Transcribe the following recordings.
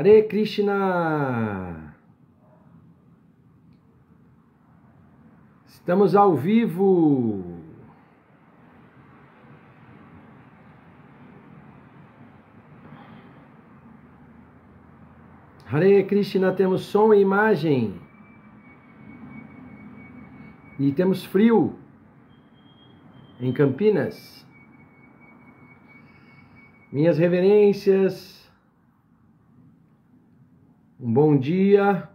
Hare Krishna! Estamos ao vivo! Hare Krishna, temos som e imagem. E temos frio em Campinas. Minhas reverências. Um bom dia.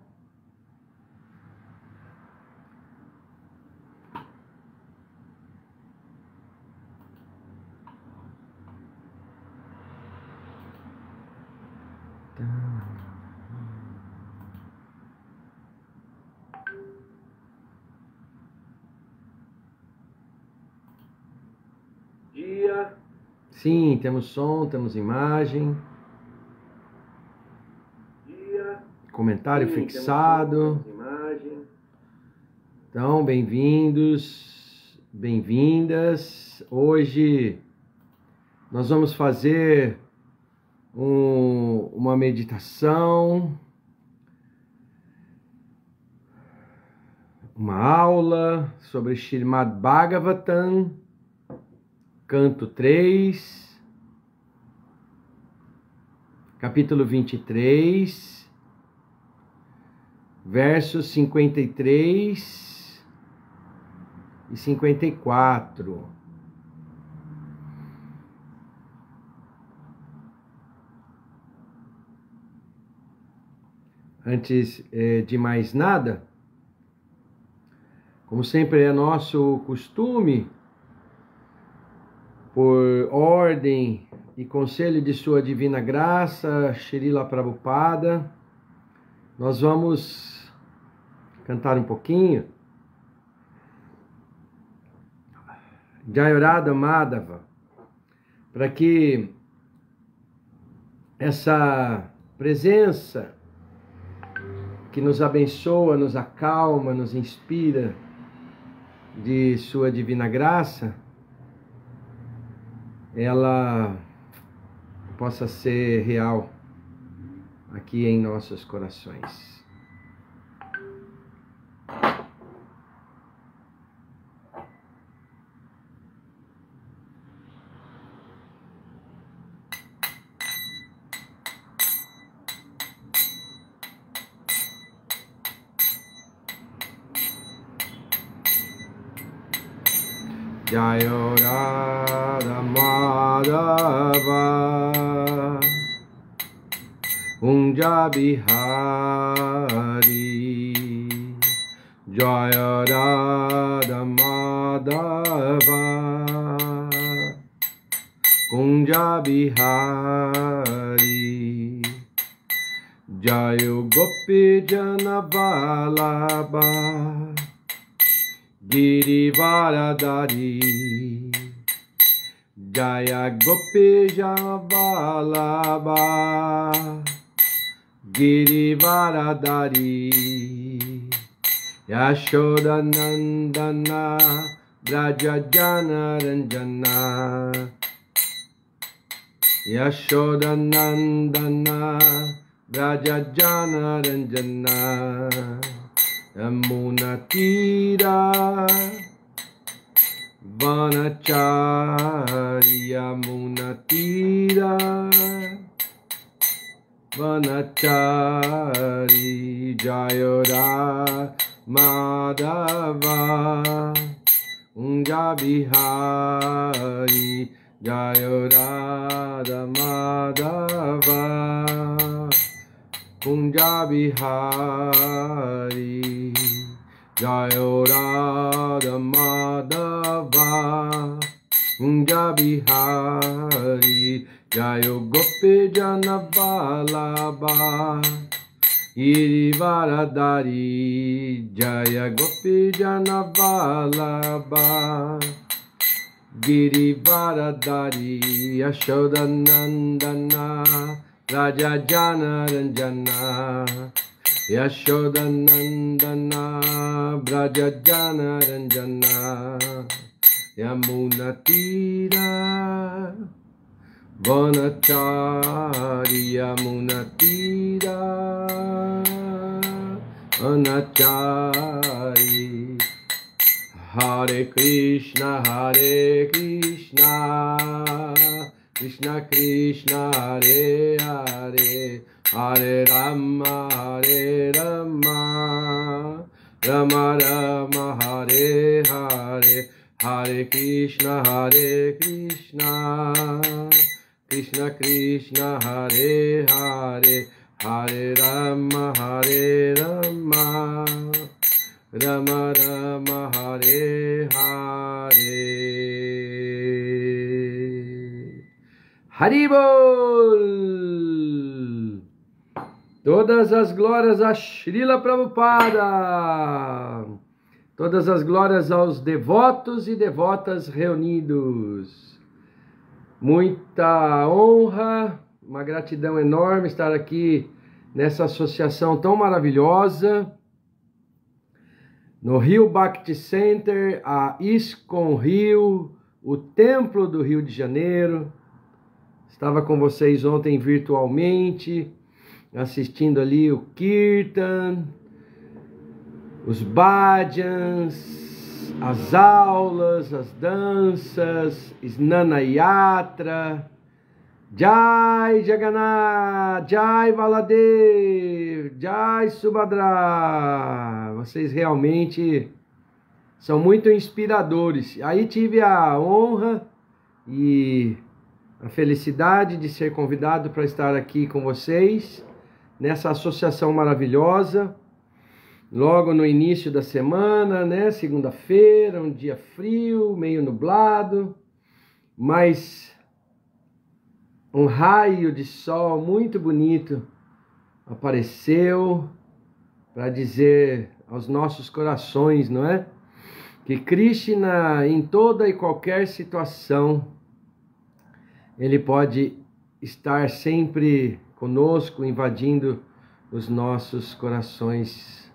Dia. Sim, temos som, temos imagem. Comentário fixado. Então, bem-vindos, bem-vindas. Hoje nós vamos fazer uma meditação, uma aula sobre Srimad Bhagavatam, canto 3, capítulo 23. Versos 53 e 54. Antes de mais nada, como sempre é nosso costume, por ordem e conselho de Sua Divina Graça, Srila Prabhupada, nós vamos cantar um pouquinho. Jayarada Madhava, para que essa presença que nos abençoa, nos acalma, nos inspira de Sua Divina Graça, ela possa ser real aqui em nossos corações. Jaya Radha Madhava Kunja Bihari Jaya Radha Madhava Kunja Bihari Jaya Gopi Jana Vallabha Girivaradari Jaya Gopi Jana Vallabha Girivaradari Yashoda Nandana Braja Jana Ranjana Yashoda Nandana Braja Jana Ranjana Yamuna Tira Vanachari Yamuna Tira Vanachari Jayara Madhava Kunja Bihari Jayara Madhava Kunja Bihari Jayara Madhava Kunja Bihari Jayo Gopi Jana Vallabha Girivaradari Jaya Gopi Jana Vallabha Girivaradari Yashoda Nandana Raja Jana Ranjana Yashoda Nandana Braja Jana Ranjana Yamuna Tira Vanachari Yamunatira Anachari. Hare Krishna Krishna Krishna Hare Hare, Hare Rama Rama Rama Hare Hare, Hare Krishna Krishna Krishna Hare Hare, Hare Rama Rama Rama Hare Hare. Haribol! Todas as glórias a Srila Prabhupada! Todas as glórias aos devotos e devotas reunidos. Muita honra, uma gratidão enorme estar aqui nessa associação tão maravilhosa. No Rio Bhakti Center, a ISKCON Rio, o Templo do Rio de Janeiro. Estava com vocês ontem virtualmente, assistindo ali o Kirtan, os bhajans, as aulas, as danças, Snana Yatra. Jai Jagannath, Jai Baladev, Jai Subhadra. Vocês realmente são muito inspiradores. Aí tive a honra e a felicidade de ser convidado para estar aqui com vocês nessa associação maravilhosa. Logo no início da semana, né? Segunda-feira, um dia frio, meio nublado, mas um raio de sol muito bonito apareceu para dizer aos nossos corações, não é? Que Krishna, em toda e qualquer situação, ele pode estar sempre conosco, invadindo os nossos corações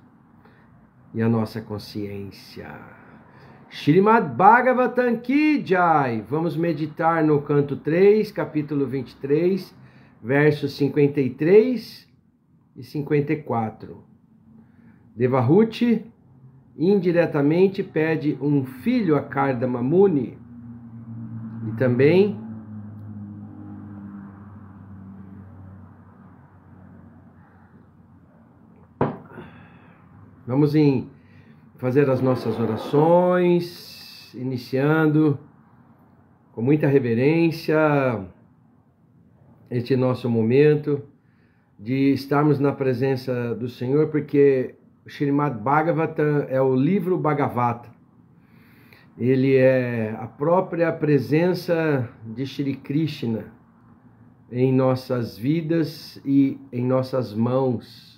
e a nossa consciência. Shrimad Bhagavatam Ki Jai. Vamos meditar no canto 3, capítulo 23, versos 53 e 54. Devahuti indiretamente pede um filho a Kardama Muni. E também vamos fazer as nossas orações, iniciando com muita reverência este nosso momento de estarmos na presença do Senhor, porque o Shrimad Bhagavatam é o livro Bhagavata. Ele é a própria presença de Shri Krishna em nossas vidas e em nossas mãos.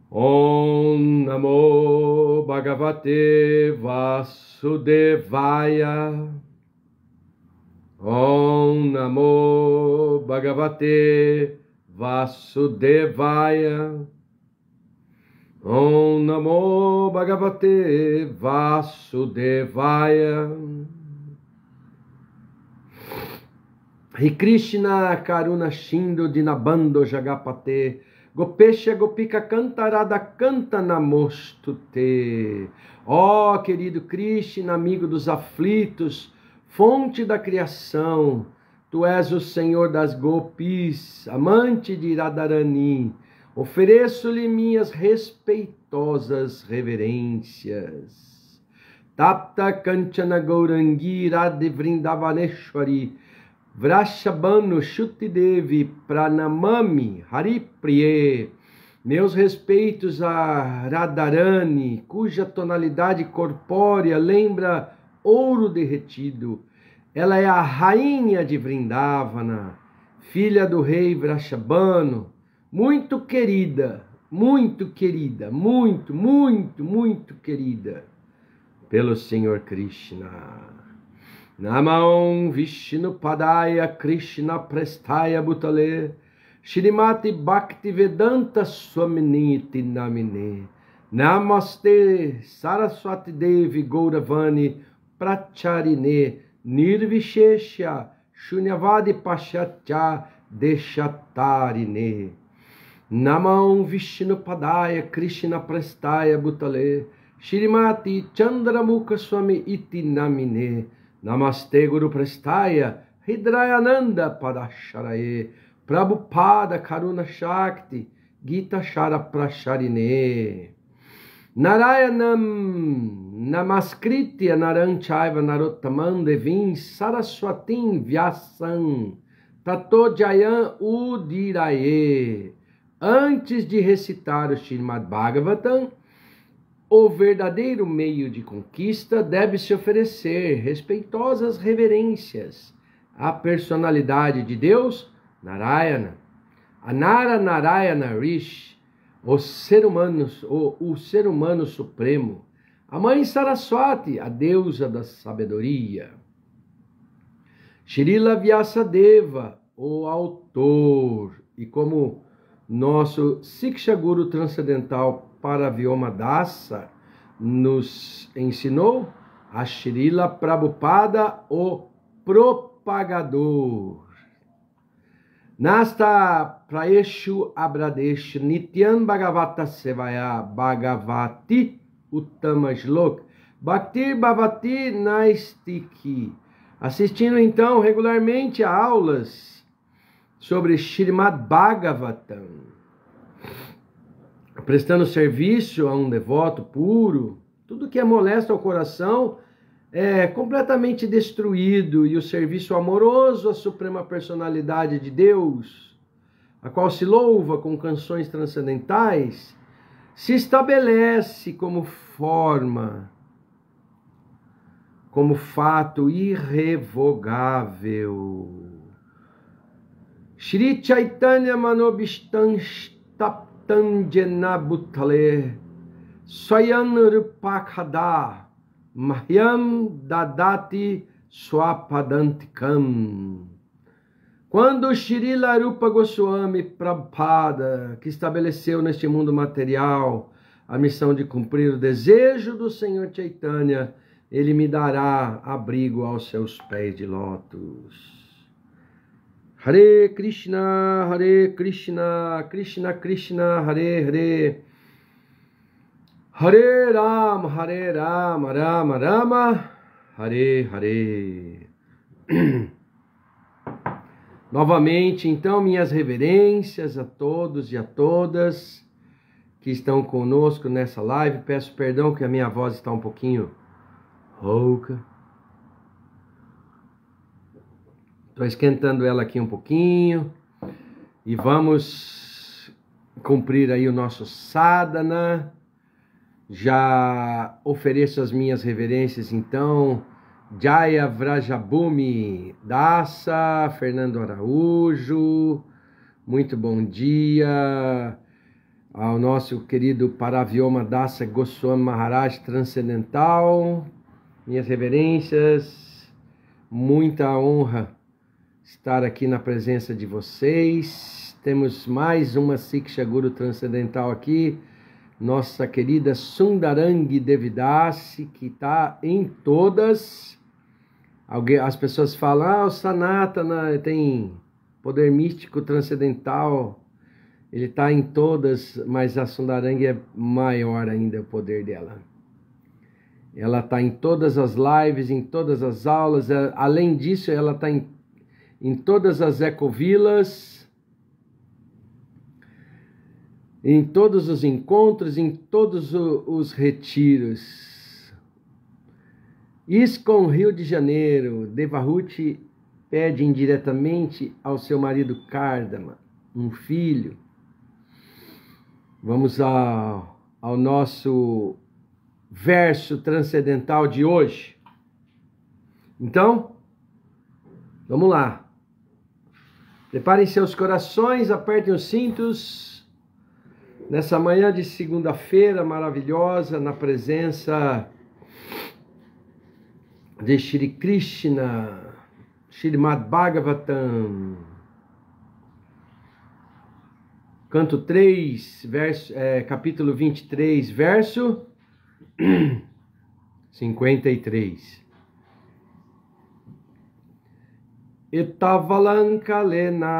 Om Namo Bhagavate Vasudevaya. Om Namo Bhagavate Vasudevaya. Om Namo Bhagavate Vasudevaya. Hare Krishna Karuna Shindo Dinabando Jagapate Gopesha Gopika Cantarada Canta Namostute. Ó querido Krishna, amigo dos aflitos, fonte da criação, tu és o Senhor das Gopis, amante de Radharani. Ofereço-lhe minhas respeitosas reverências. Tapta Kanchana Gaurangi Radhe Vrindavaneshwari Vrashabhanu Shuti Devi Pranamami Haripriye. Meus respeitos a Radharani, cuja tonalidade corpórea lembra ouro derretido. Ela é a rainha de Vrindavana, filha do rei Vrashabhanu, muito querida, muito querida, muito querida pelo Senhor Krishna. Namam Vishnu Padaya Krishna Prestaya Bhutale Shrimati Bhakti Vedanta Swaminiti Namine. Namaste Saraswati Devi Gauravani Pracharine Nirvishesha Shunyavadi Pashaccha Deshatarine. Namam Vishnu Padaya Krishna Prestaya Bhutale Shrimati Chandramukha Swami Iti Namine. Namaste Guru Prestaya Hidrayananda Padasharaye Prabhupada Karuna Shakti Gita Shara Prasharine. Narayanam Namaskritya Naranchaiva Narottamam Devim Saraswatim Vyasam Tato Jayam Udiraye. Antes de recitar o Srimad Bhagavatam, o verdadeiro meio de conquista deve-se oferecer respeitosas reverências à personalidade de Deus, Narayana, a Nara Narayana Rishi, o ser humano supremo, a mãe Saraswati, a deusa da sabedoria, Srila Vyasadeva, o autor, e como nosso Siksha Guru Transcendental Paravyoma Dasa nos ensinou, a Srila Prabhupada, o propagador. Nasta Praeshu Abradeshu Nityan Bhagavata Sevaya Bhagavati Uttama Shlok Bhaktir Bhavati Naistiki. Assistindo então regularmente a aulas sobre Srimad Bhagavatam, prestando serviço a um devoto puro, tudo que é molesto ao coração é completamente destruído, e o serviço amoroso à Suprema Personalidade de Deus, a qual se louva com canções transcendentais, se estabelece como forma, como fato irrevogável. Shri Chaitanya Manobishtan Staptan Jena Bhutale Swayam Rupakada Mahyam Dadati Swapadantikam. Quando Srila Rupa Goswami Prabhupada, que estabeleceu neste mundo material a missão de cumprir o desejo do Senhor Chaitanya, ele me dará abrigo aos seus pés de lótus. Hare Krishna, Krishna Krishna, Hare Hare, Hare Rama, Rama Rama, Hare Hare. Novamente, então, minhas reverências a todos e a todas que estão conosco nessa live. Peço perdão que a minha voz está um pouquinho rouca. Estou esquentando ela aqui um pouquinho e vamos cumprir aí o nosso sadhana. Já ofereço as minhas reverências então, Jaya Vrajabhumi Dasa, Fernando Araújo, muito bom dia ao nosso querido Paravyoma Dasa Goswami Maharaj Transcendental, minhas reverências, muita honra estar aqui na presença de vocês. Temos mais uma Siksha Guru Transcendental aqui, nossa querida Sundarangi Devidasi, que está em todas. As pessoas falam, o Sanatana tem poder místico transcendental, ele está em todas, mas a Sundarangi é maior ainda o poder dela. Ela está em todas as lives, em todas as aulas, além disso ela está em todas as ecovilas, em todos os encontros, em todos os retiros. ISKCON Rio de Janeiro, Devahuti pede indiretamente ao seu marido Kardama um filho. Vamos ao nosso verso transcendental de hoje. Então, vamos lá. Preparem seus corações, apertem os cintos. Nessa manhã de segunda-feira maravilhosa, na presença de Shri Krishna, Srimad Bhagavatam, canto 3, capítulo 23, verso 53. Etavalankalena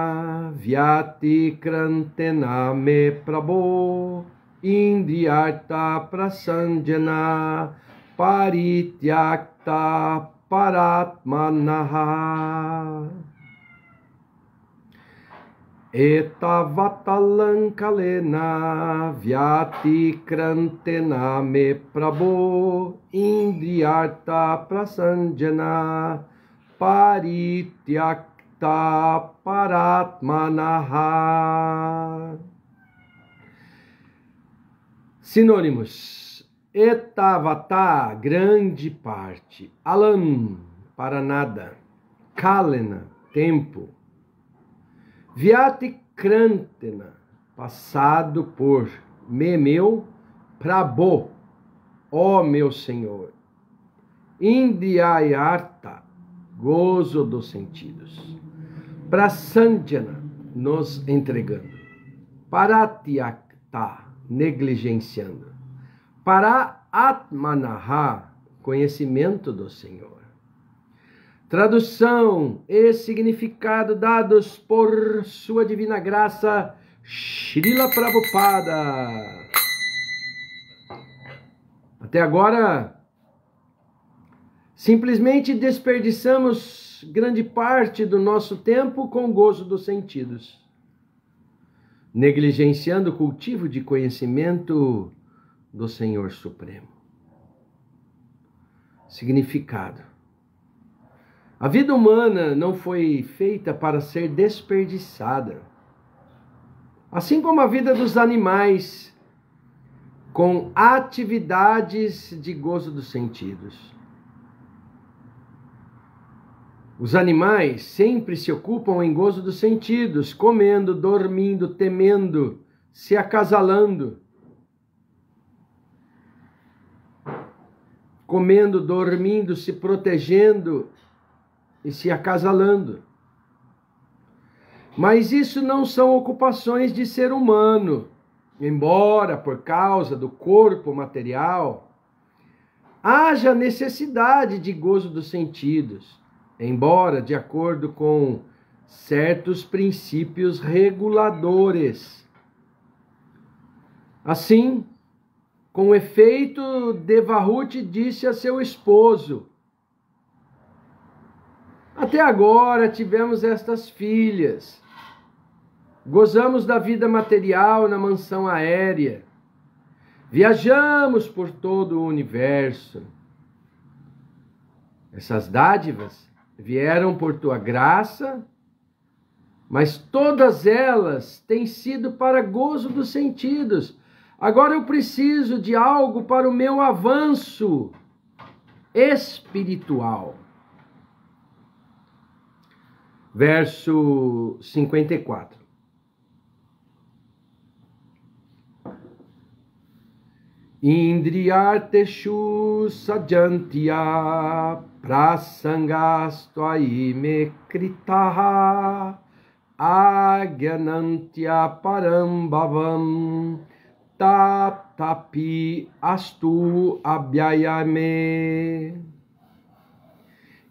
vyati krantena me prabho indriyarta prasanjana parityakta paratmanaha. Etavatalankalena vyati krantena me prabho indriyarta prasanjana parityakta paratmanaha. Sinônimos: etavata, grande parte; alam, para nada; kalena, tempo; vyati krantena, passado por; me, meu; prabho, ó meu Senhor; indriyarta, gozo dos sentidos; prasanjana, nos entregando; paratyakta, negligenciando; para atmanaha, conhecimento do Senhor. Tradução e significado dados por sua divina graça, Srila Prabhupada. Até agora, simplesmente desperdiçamos grande parte do nosso tempo com o gozo dos sentidos, negligenciando o cultivo de conhecimento do Senhor Supremo. Significado: a vida humana não foi feita para ser desperdiçada, assim como a vida dos animais, com atividades de gozo dos sentidos. Os animais sempre se ocupam em gozo dos sentidos, comendo, dormindo, temendo, se acasalando. Comendo, dormindo, se protegendo e se acasalando. Mas isso não são ocupações de ser humano, embora por causa do corpo material haja necessidade de gozo dos sentidos, embora de acordo com certos princípios reguladores. Assim, com efeito, Devahuti disse a seu esposo: até agora tivemos estas filhas, gozamos da vida material na mansão aérea, viajamos por todo o universo. Essas dádivas vieram por tua graça, mas todas elas têm sido para gozo dos sentidos. Agora eu preciso de algo para o meu avanço espiritual. Verso 54. Indriyarteshu sajantya prasangastvai me kritaha agyanantya parambhavam tatapi astu abhyayame.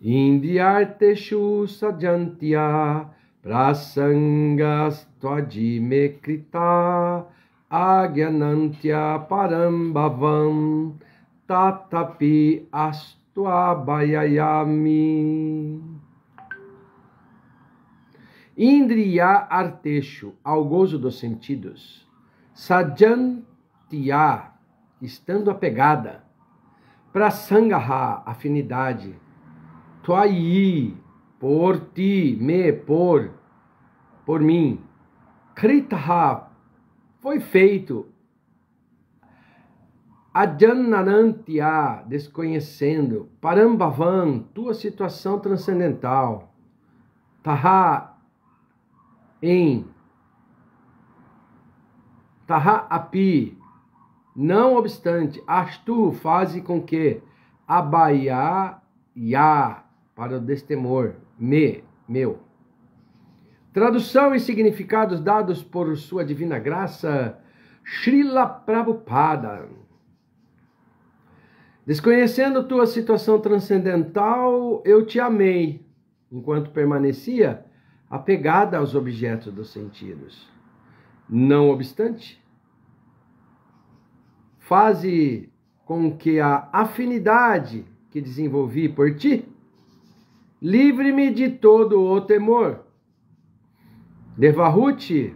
Indriyarteshu sajantya prasangastvai me kritaha agyanantya parambhavam tatapi astuabhayayami. Indriya arteshu, ao gozo dos sentidos; sajantya, estando apegada; prasangaha, afinidade; tvai, por ti; me, por mim; kritaha, foi feito; adjananantya, desconhecendo; parambhavam, tua situação transcendental; taha, em; taha api, não obstante; astu, faze com que; abhaya, para o destemor; me, meu. Tradução e significados dados por sua divina graça, Srila Prabhupada. Desconhecendo tua situação transcendental, eu te amei, enquanto permanecia apegada aos objetos dos sentidos. Não obstante, faze com que a afinidade que desenvolvi por ti livre-me de todo o temor. Devahuti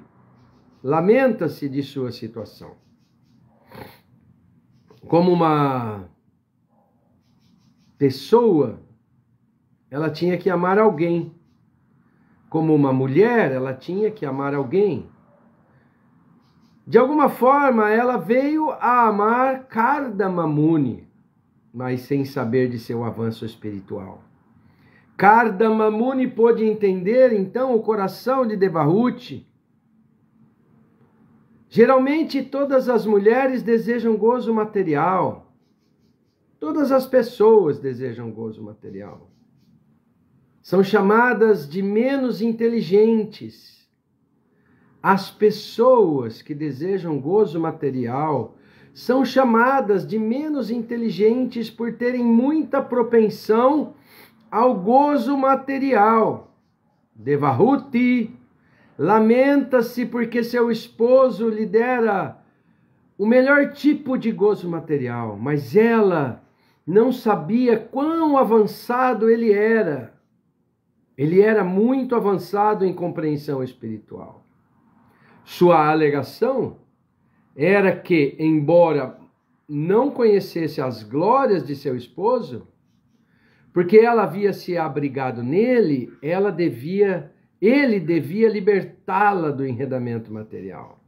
lamenta-se de sua situação. Como uma pessoa, ela tinha que amar alguém. Como uma mulher, ela tinha que amar alguém. De alguma forma, ela veio a amar Kardama Muni, mas sem saber de seu avanço espiritual. Kardama Muni pôde entender, então, o coração de Devahuti. Geralmente, todas as mulheres desejam gozo material. Todas as pessoas desejam gozo material. São chamadas de menos inteligentes. As pessoas que desejam gozo material são chamadas de menos inteligentes por terem muita propensão ao gozo material. Devahuti lamenta-se porque seu esposo lhe dera o melhor tipo de gozo material, mas ela não sabia quão avançado ele era. Ele era muito avançado em compreensão espiritual. Sua alegação era que, embora não conhecesse as glórias de seu esposo, porque ela havia se abrigado nele, ele devia libertá-la do enredamento material.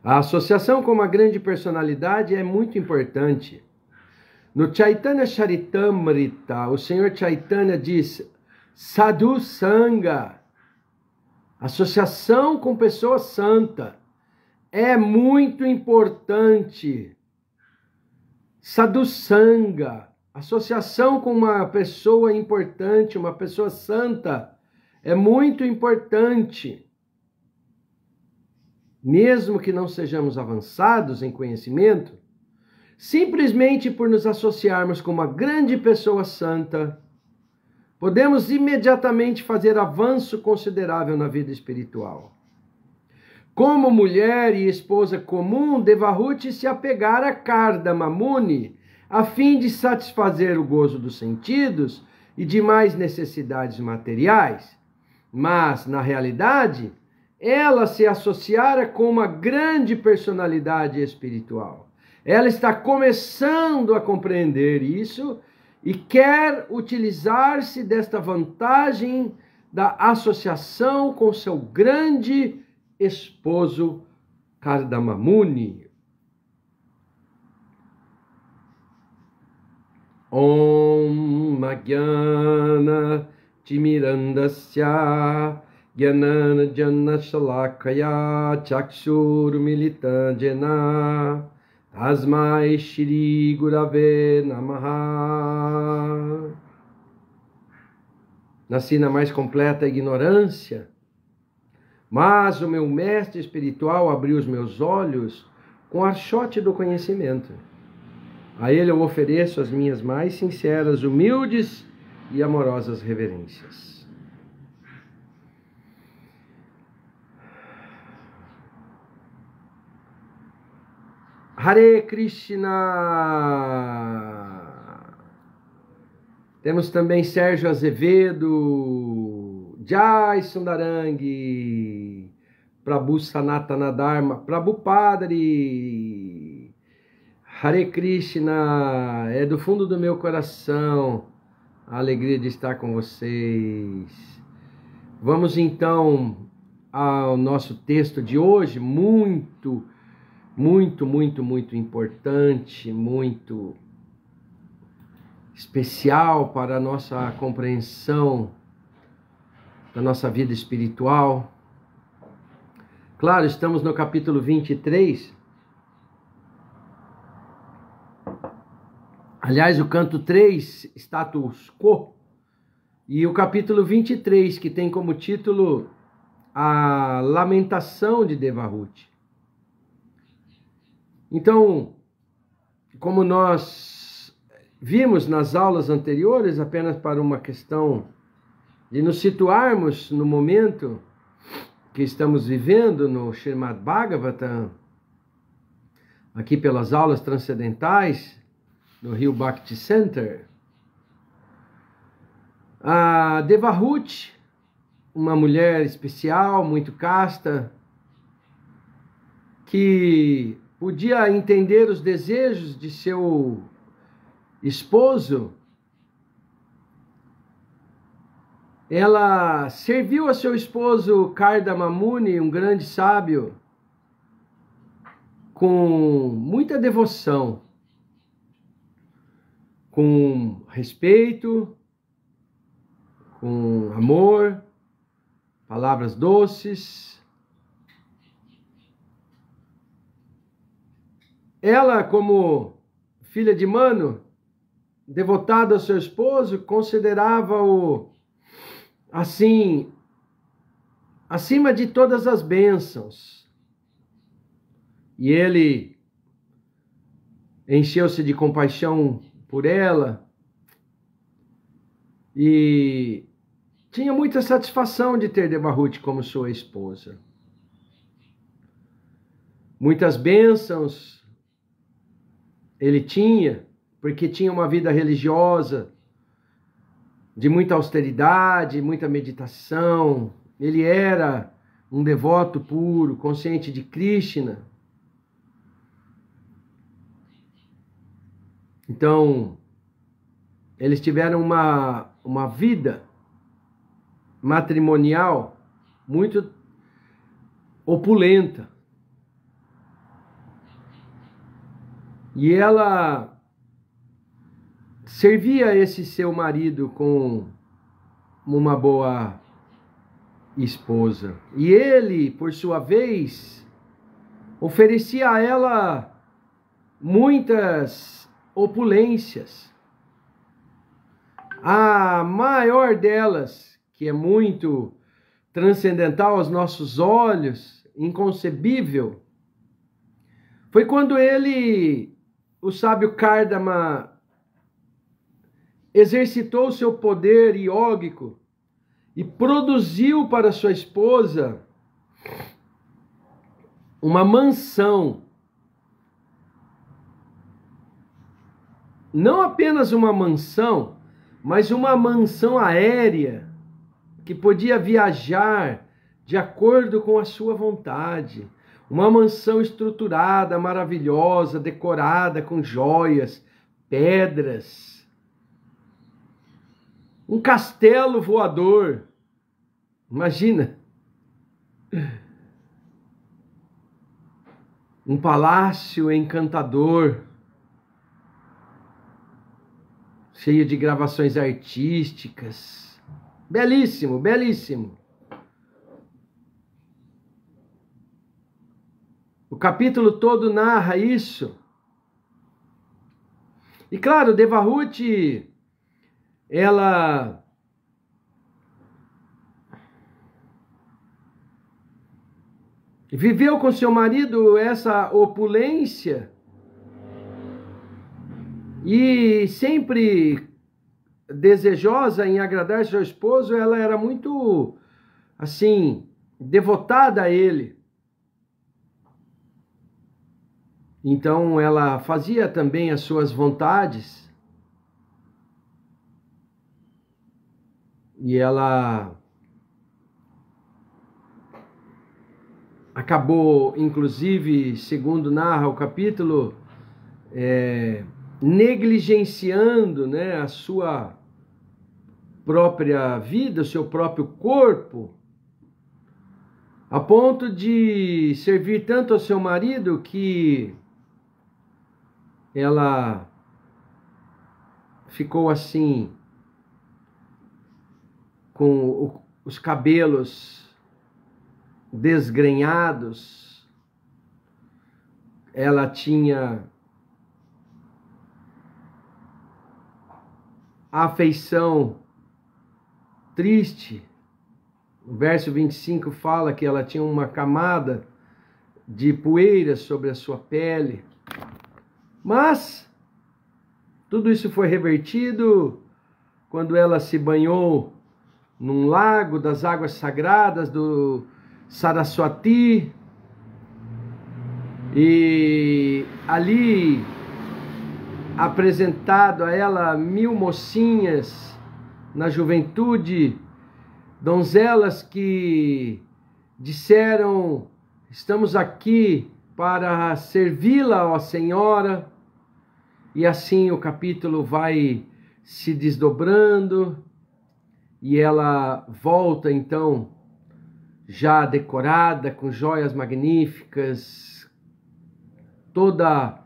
A associação com uma grande personalidade é muito importante. No Chaitanya Charitamrita, o Senhor Chaitanya diz: Sadhu Sangha, associação com pessoa santa, é muito importante. Sadhu Sangha, associação com uma pessoa importante, uma pessoa santa, é muito importante. Mesmo que não sejamos avançados em conhecimento, simplesmente por nos associarmos com uma grande pessoa santa, podemos imediatamente fazer avanço considerável na vida espiritual. Como mulher e esposa comum, Devahuti se apegara a Kardama Muni, a fim de satisfazer o gozo dos sentidos e demais necessidades materiais. Mas, na realidade, ela se associara com uma grande personalidade espiritual. Ela está começando a compreender isso e quer utilizar-se desta vantagem da associação com seu grande esposo Kardama Muni. Om Magyana Timirandasya Gyanana Jana Shalakaya Chakshur Militana Tasmai Shri Gurave Namaha. Nasci na mais completa ignorância, mas o meu mestre espiritual abriu os meus olhos com o archote do conhecimento. A ele eu ofereço as minhas mais sinceras, humildes e amorosas reverências. Hare Krishna! Temos também Sérgio Azevedo, Jai Sundarangi, Prabhu Sanatana Dharma, Prabhu Padre. Hare Krishna, é do fundo do meu coração a alegria de estar com vocês. Vamos então ao nosso texto de hoje, muito importante, muito especial para a nossa compreensão da nossa vida espiritual. Claro, estamos no capítulo 23. Aliás, o canto 3, Status Quo, e o capítulo 23, que tem como título A Lamentação de Devahuti. Então, como nós vimos nas aulas anteriores, apenas para uma questão de nos situarmos no momento que estamos vivendo no Srimad Bhagavatam, aqui pelas aulas transcendentais, no Rio Bhakti Center, a Devahuti, uma mulher especial, muito casta, que podia entender os desejos de seu esposo, ela serviu a seu esposo Kardama Muni, um grande sábio, com muita devoção, com respeito, com amor, palavras doces. Ela, como filha de Manu, devotada ao seu esposo, considerava-o assim, acima de todas as bênçãos. E ele encheu-se de compaixão por ela e tinha muita satisfação de ter Devahuti como sua esposa. Muitas bênçãos ele tinha, porque tinha uma vida religiosa, de muita austeridade, muita meditação. Ele era um devoto puro, consciente de Krishna. Então, eles tiveram uma vida matrimonial muito opulenta. E ela servia esse seu marido com uma boa esposa. E ele, por sua vez, oferecia a ela muitas opulências. A maior delas, que é muito transcendental aos nossos olhos, inconcebível, foi quando ele, o sábio Kardama, exercitou seu poder iógico e produziu para sua esposa uma mansão. Não apenas uma mansão, mas uma mansão aérea que podia viajar de acordo com a sua vontade. Uma mansão estruturada, maravilhosa, decorada com joias, pedras. Um castelo voador. Imagina. Um palácio encantador, cheio de gravações artísticas. Belíssimo, belíssimo. O capítulo todo narra isso. E claro, Devahuti, ela viveu com seu marido essa opulência e sempre desejosa em agradar seu esposo, ela era muito, assim, devotada a ele. Então ela fazia também as suas vontades. E ela acabou, inclusive, segundo narra o capítulo, negligenciando, né, a sua própria vida, o seu próprio corpo, a ponto de servir tanto ao seu marido que ela ficou assim, com os cabelos desgrenhados. Ela tinha a afeição triste. O verso 25 fala que ela tinha uma camada de poeira sobre a sua pele. Mas Tudo isso foi revertido quando ela se banhou num lago das águas sagradas do Saraswati. E ali, apresentado a ela 1000 mocinhas na juventude, donzelas que disseram: estamos aqui para servi-la, ó Senhora. E assim o capítulo vai se desdobrando e ela volta então já decorada com joias magníficas, toda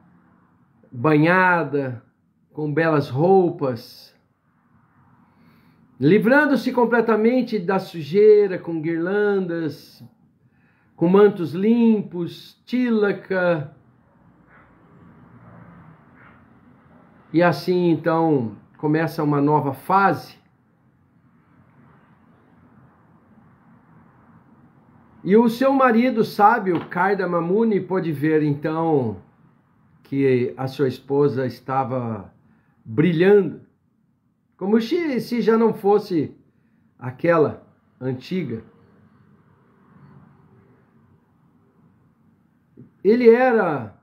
banhada com belas roupas, livrando-se completamente da sujeira, com guirlandas, com mantos limpos, tilaka. E assim então começa uma nova fase. E o seu marido sábio, Kardama Muni, pôde ver então que a sua esposa estava brilhando, como se já não fosse aquela antiga. Ele era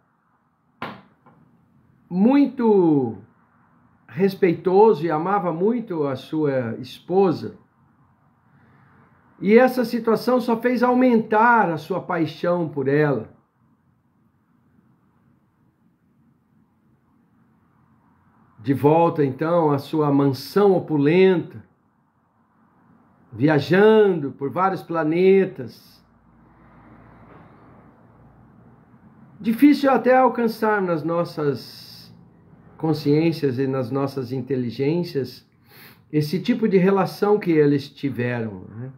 muito respeitoso e amava muito a sua esposa. E essa situação só fez aumentar a sua paixão por ela. De volta então à sua mansão opulenta, viajando por vários planetas. Difícil até alcançar nas nossas consciências e nas nossas inteligências esse tipo de relação que eles tiveram, né?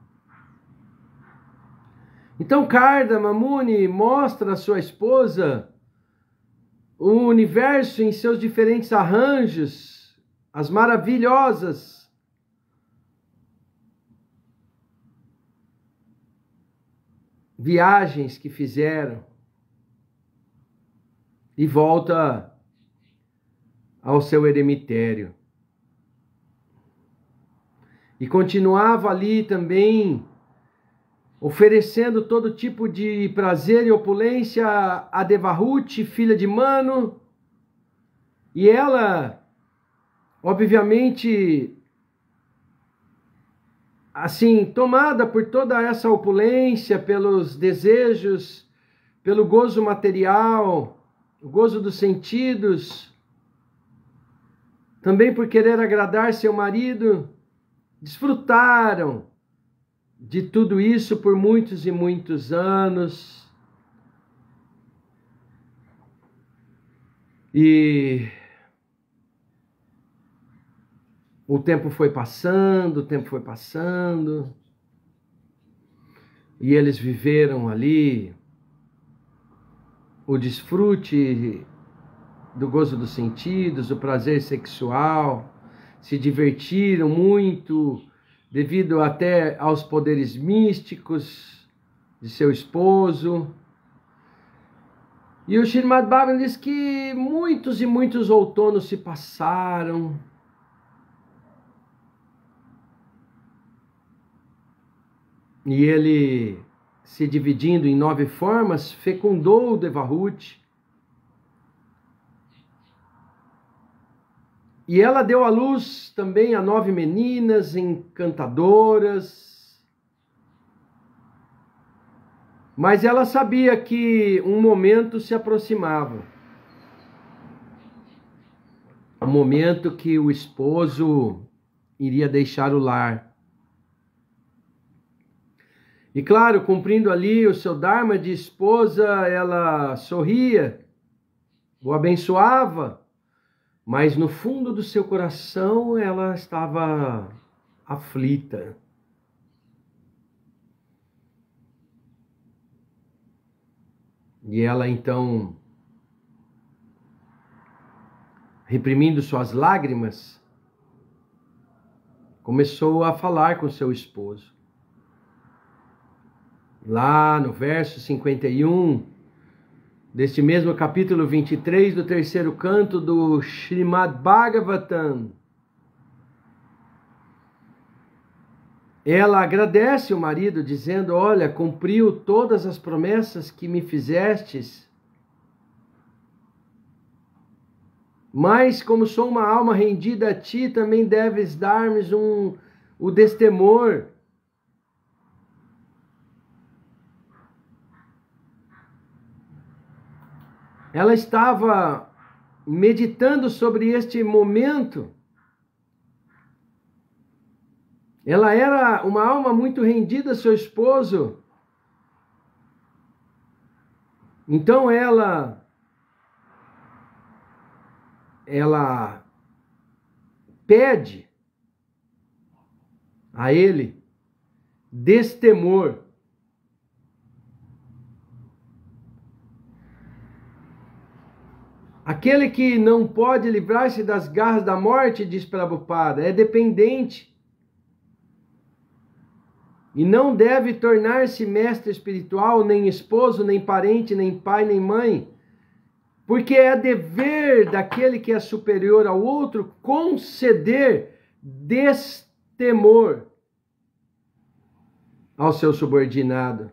Então Kardama Muni mostra a sua esposa o universo em seus diferentes arranjos, as maravilhosas viagens que fizeram, e volta ao seu eremitério. E continuava ali também oferecendo todo tipo de prazer e opulência a Devahuti, filha de Manu. E ela, obviamente, assim, tomada por toda essa opulência, pelos desejos, pelo gozo material, o gozo dos sentidos, também por querer agradar seu marido, desfrutaram de tudo isso por muitos e muitos anos. E o tempo foi passando, e eles viveram ali o desfrute do gozo dos sentidos, do prazer sexual, se divertiram muito, devido até aos poderes místicos de seu esposo. E o Srimad Bhagavatam diz que muitos e muitos outonos se passaram. E ele, se dividindo em 9 formas, fecundou o Devahuti. E ela deu à luz também a 9 meninas encantadoras. Mas ela sabia que um momento se aproximava. Um momento que o esposo iria deixar o lar. E claro, cumprindo ali o seu dharma de esposa, ela sorria, o abençoava, mas no fundo do seu coração ela estava aflita. E ela então, reprimindo suas lágrimas, começou a falar com seu esposo. Lá no verso 51 deste mesmo capítulo 23 do terceiro canto do Srimad Bhagavatam, ela agradece o marido, dizendo: olha, cumpriu todas as promessas que me fizestes, mas como sou uma alma rendida a ti, também deves dar-me o destemor. Ela estava meditando sobre este momento. Ela era uma alma muito rendida a seu esposo. Então ela pede a ele destemor. Aquele que não pode livrar-se das garras da morte, diz Prabhupada, é dependente. E não deve tornar-se mestre espiritual, nem esposo, nem parente, nem pai, nem mãe. Porque é dever daquele que é superior ao outro conceder destemor ao seu subordinado.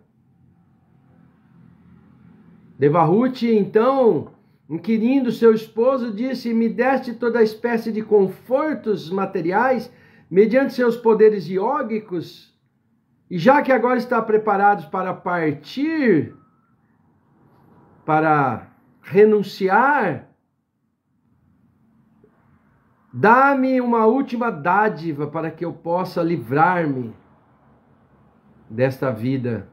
Devahuti, então, inquirindo seu esposo, disse: me deste toda espécie de confortos materiais mediante seus poderes iógicos, e já que agora está preparado para partir, para renunciar, dá-me uma última dádiva para que eu possa livrar-me desta vida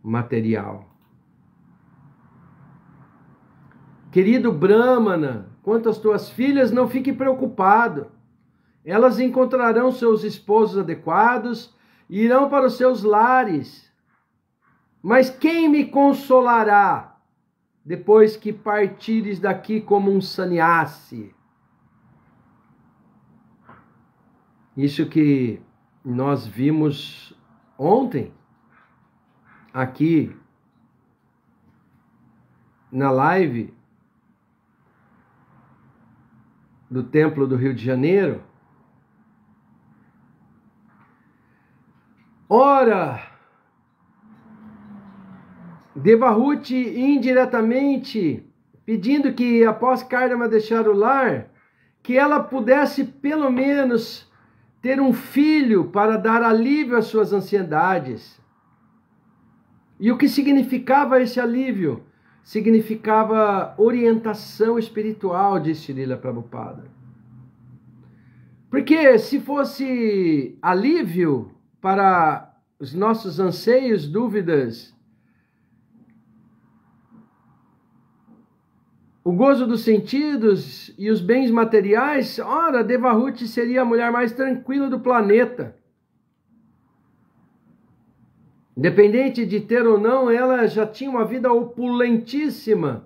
material. Querido Brahmana, quanto às tuas filhas, não fique preocupado. Elas encontrarão seus esposos adequados e irão para os seus lares. Mas quem me consolará depois que partires daqui como um sannyasi? Isso que nós vimos ontem, aqui na live do Templo do Rio de Janeiro. Ora, Devahuti indiretamente pedindo que após Kardama deixar o lar, que ela pudesse pelo menos ter um filho para dar alívio às suas ansiedades. E o que significava esse alívio? Significava orientação espiritual, disse Srila Prabhupada. Porque se fosse alívio para os nossos anseios, dúvidas, o gozo dos sentidos e os bens materiais, ora, Devahuti seria a mulher mais tranquila do planeta. Independente de ter ou não, ela já tinha uma vida opulentíssima.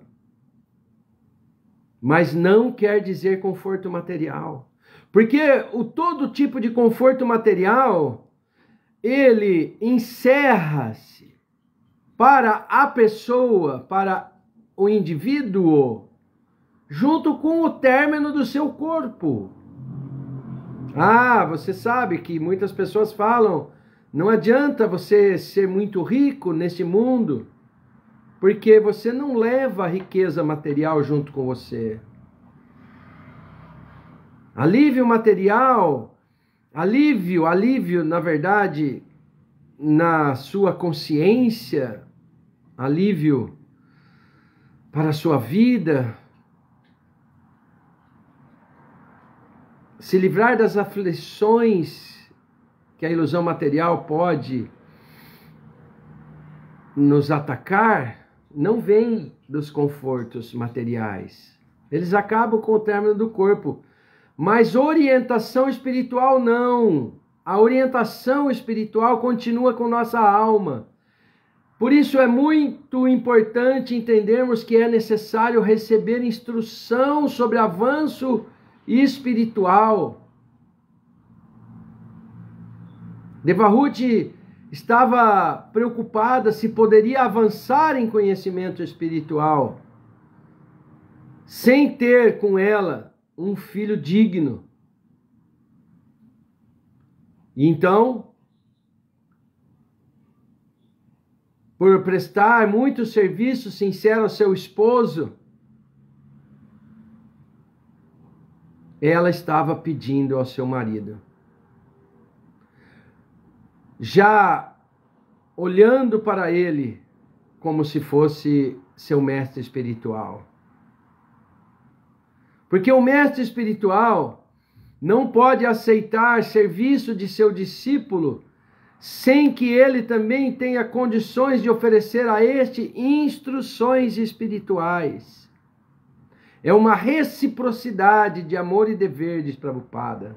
Mas não quer dizer conforto material. Porque todo tipo de conforto material, ele encerra-se para a pessoa, para o indivíduo, junto com o término do seu corpo. Ah, você sabe que muitas pessoas falam: não adianta você ser muito rico neste mundo, porque você não leva a riqueza material junto com você. Alívio material, alívio, na verdade, na sua consciência, alívio para a sua vida, se livrar das aflições que a ilusão material pode nos atacar, não vem dos confortos materiais. Eles acabam com o término do corpo. Mas orientação espiritual não. A orientação espiritual continua com nossa alma. Por isso é muito importante entendermos que é necessário receber instrução sobre avanço espiritual. Devahuti estava preocupada se poderia avançar em conhecimento espiritual sem ter com ela um filho digno. E então, por prestar muito serviço sincero ao seu esposo, ela estava pedindo ao seu marido, já olhando para ele como se fosse seu mestre espiritual. Porque o mestre espiritual não pode aceitar serviço de seu discípulo sem que ele também tenha condições de oferecer a este instruções espirituais. É uma reciprocidade de amor e dever, diz Prabhupada.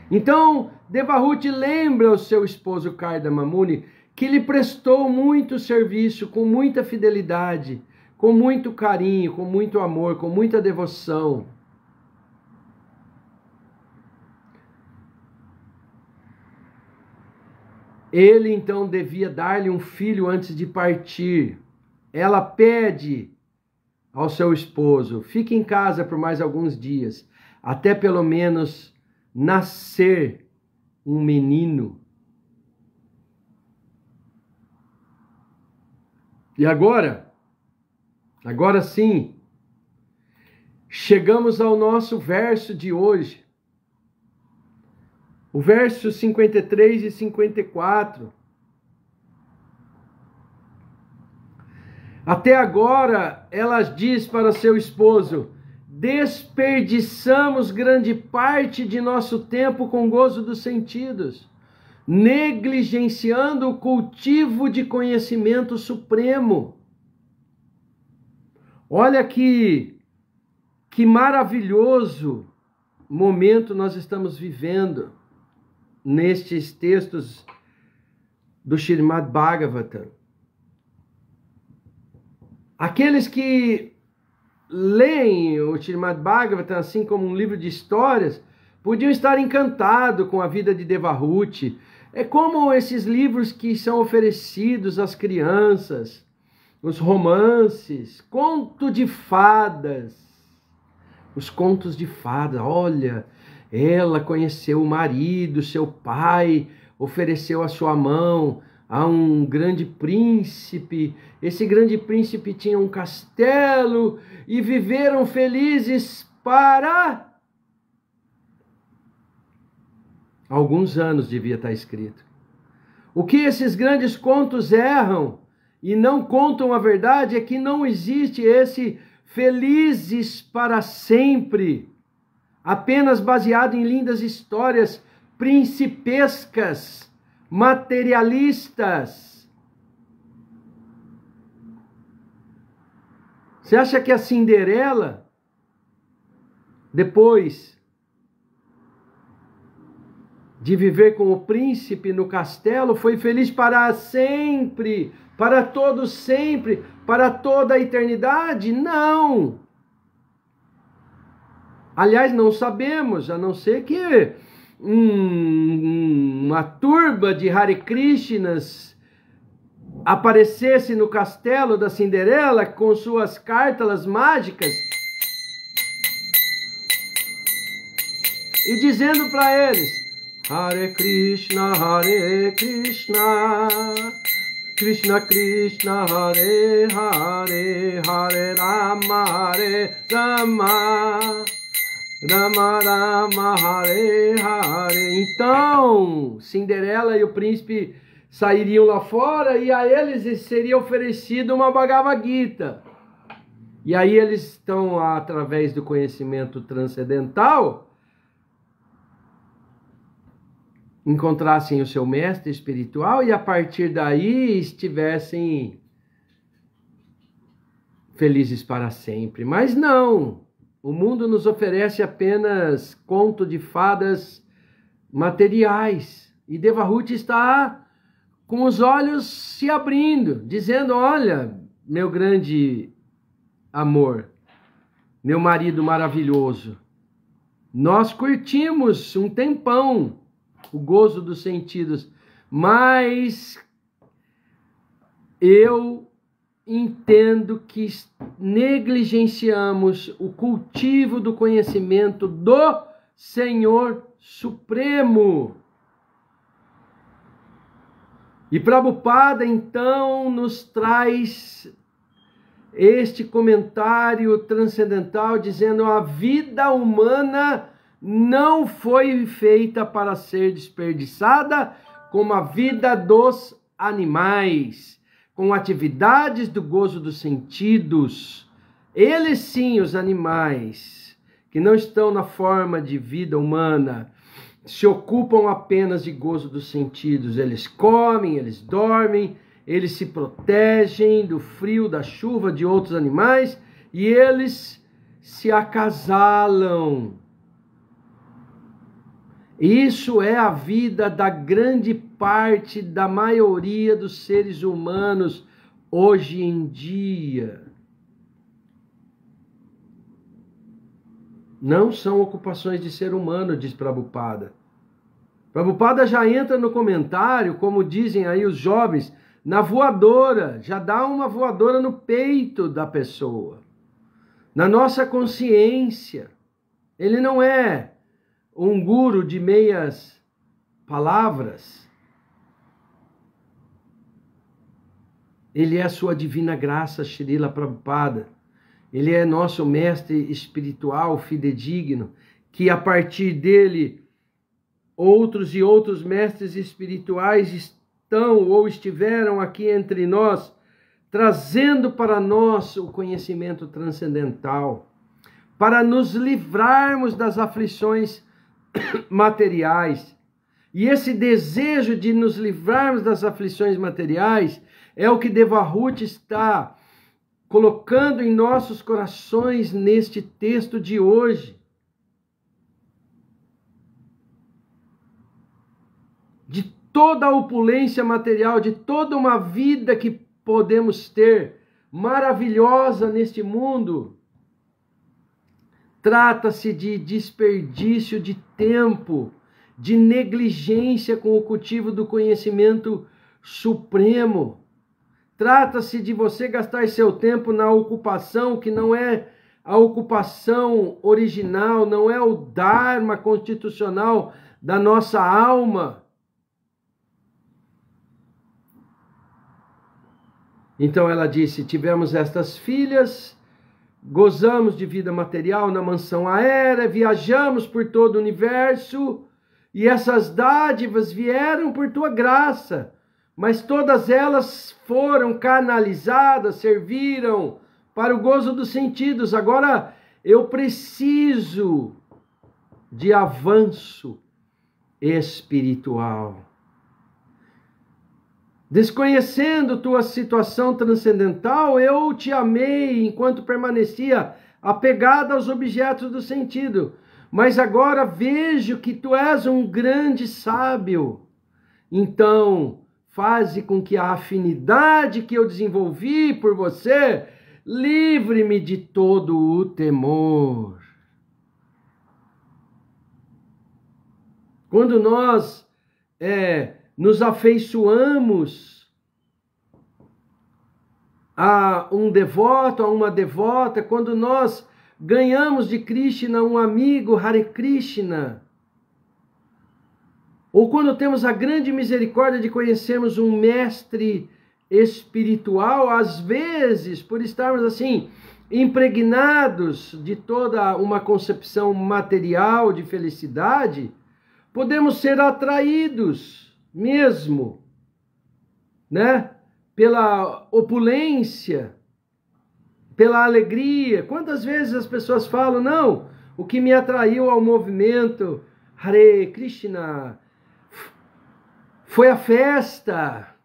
Então, Devahuti lembra ao seu esposo Kardama Muni que lhe prestou muito serviço, com muita fidelidade, com muito carinho, com muito amor, com muita devoção. Ele então devia dar-lhe um filho antes de partir. Ela pede ao seu esposo: fique em casa por mais alguns dias, até pelo menos nascer um menino. E agora sim, chegamos ao nosso verso de hoje. O verso 53 e 54. Até agora, ela diz para seu esposo: desperdiçamos grande parte de nosso tempo com gozo dos sentidos, negligenciando o cultivo de conhecimento supremo. Olha que maravilhoso momento nós estamos vivendo nestes textos do Srimad Bhagavatam. Aqueles que leem o Srimad Bhagavatam assim como um livro de histórias podiam estar encantados com a vida de Devahuti. É como esses livros que são oferecidos às crianças, os romances, conto de fadas. Os contos de fadas, olha, ela conheceu o marido, seu pai ofereceu a sua mão a um grande príncipe. Esse grande príncipe tinha um castelo e viveram felizes para alguns anos, devia estar escrito. O que esses grandes contos erram e não contam a verdade é que não existe esse felizes para sempre, apenas baseado em lindas histórias principescas, materialistas. Você acha que a Cinderela, depois de viver com o príncipe no castelo, foi feliz para sempre, para todo sempre, para toda a eternidade? Não! Aliás, não sabemos, a não ser que uma turba de Hare Krishnas aparecesse no castelo da Cinderela com suas cártalas mágicas e dizendo para eles: Hare Krishna, Krishna Krishna, Hare Hare, Hare Rama, Rama Rama, Hare Hare. Então, Cinderela e o príncipe sairiam lá fora e a eles seria oferecido uma Bhagavad Gita. E aí eles estão, através do conhecimento transcendental, encontrassem o seu mestre espiritual e a partir daí estivessem felizes para sempre. Mas não, o mundo nos oferece apenas conto de fadas materiais. E Devahuti está com os olhos se abrindo, dizendo: olha, meu grande amor, meu marido maravilhoso, nós curtimos um tempão o gozo dos sentidos, mas eu entendo que negligenciamos o cultivo do conhecimento do Senhor Supremo. E Prabhupada, então, nos traz este comentário transcendental dizendo: a vida humana não foi feita para ser desperdiçada como a vida dos animais, com atividades do gozo dos sentidos. Eles sim, os animais, que não estão na forma de vida humana, se ocupam apenas de gozo dos sentidos. Eles comem, eles dormem, eles se protegem do frio, da chuva de outros animais e eles se acasalam. Isso é a vida da grande parte da maioria dos seres humanos hoje em dia. Não são ocupações de ser humano, diz Prabhupada. Prabhupada já entra no comentário, como dizem aí os jovens, na voadora, já dá uma voadora no peito da pessoa, na nossa consciência. Ele não é um guru de meias palavras. Ele é a sua divina graça, Srila Prabhupada. Ele é nosso mestre espiritual fidedigno, que a partir dele outros e outros mestres espirituais estão ou estiveram aqui entre nós, trazendo para nós o conhecimento transcendental, para nos livrarmos das aflições materiais. E esse desejo de nos livrarmos das aflições materiais é o que Devahuti está colocando em nossos corações neste texto de hoje. De toda a opulência material, de toda uma vida que podemos ter, maravilhosa neste mundo, trata-se de desperdício de tempo, de negligência com o cultivo do conhecimento supremo. Trata-se de você gastar seu tempo na ocupação que não é a ocupação original, não é o Dharma constitucional da nossa alma. Então ela disse: tivemos estas filhas, gozamos de vida material na mansão aérea, viajamos por todo o universo, e essas dádivas vieram por tua graça, mas todas elas foram canalizadas, serviram para o gozo dos sentidos. Agora eu preciso de avanço espiritual. Desconhecendo tua situação transcendental, eu te amei enquanto permanecia apegada aos objetos do sentido. Mas agora vejo que tu és um grande sábio. Então, faze com que a afinidade que eu desenvolvi por você livre-me de todo o temor. Quando nós nos afeiçoamos a um devoto, a uma devota, quando nós ganhamos de Krishna um amigo, Hare Krishna, ou quando temos a grande misericórdia de conhecermos um mestre espiritual, às vezes, por estarmos assim, impregnados de toda uma concepção material de felicidade, podemos ser atraídos mesmo, né? Pela opulência, pela alegria. Quantas vezes as pessoas falam: não, o que me atraiu ao movimento Hare Krishna foi a festa,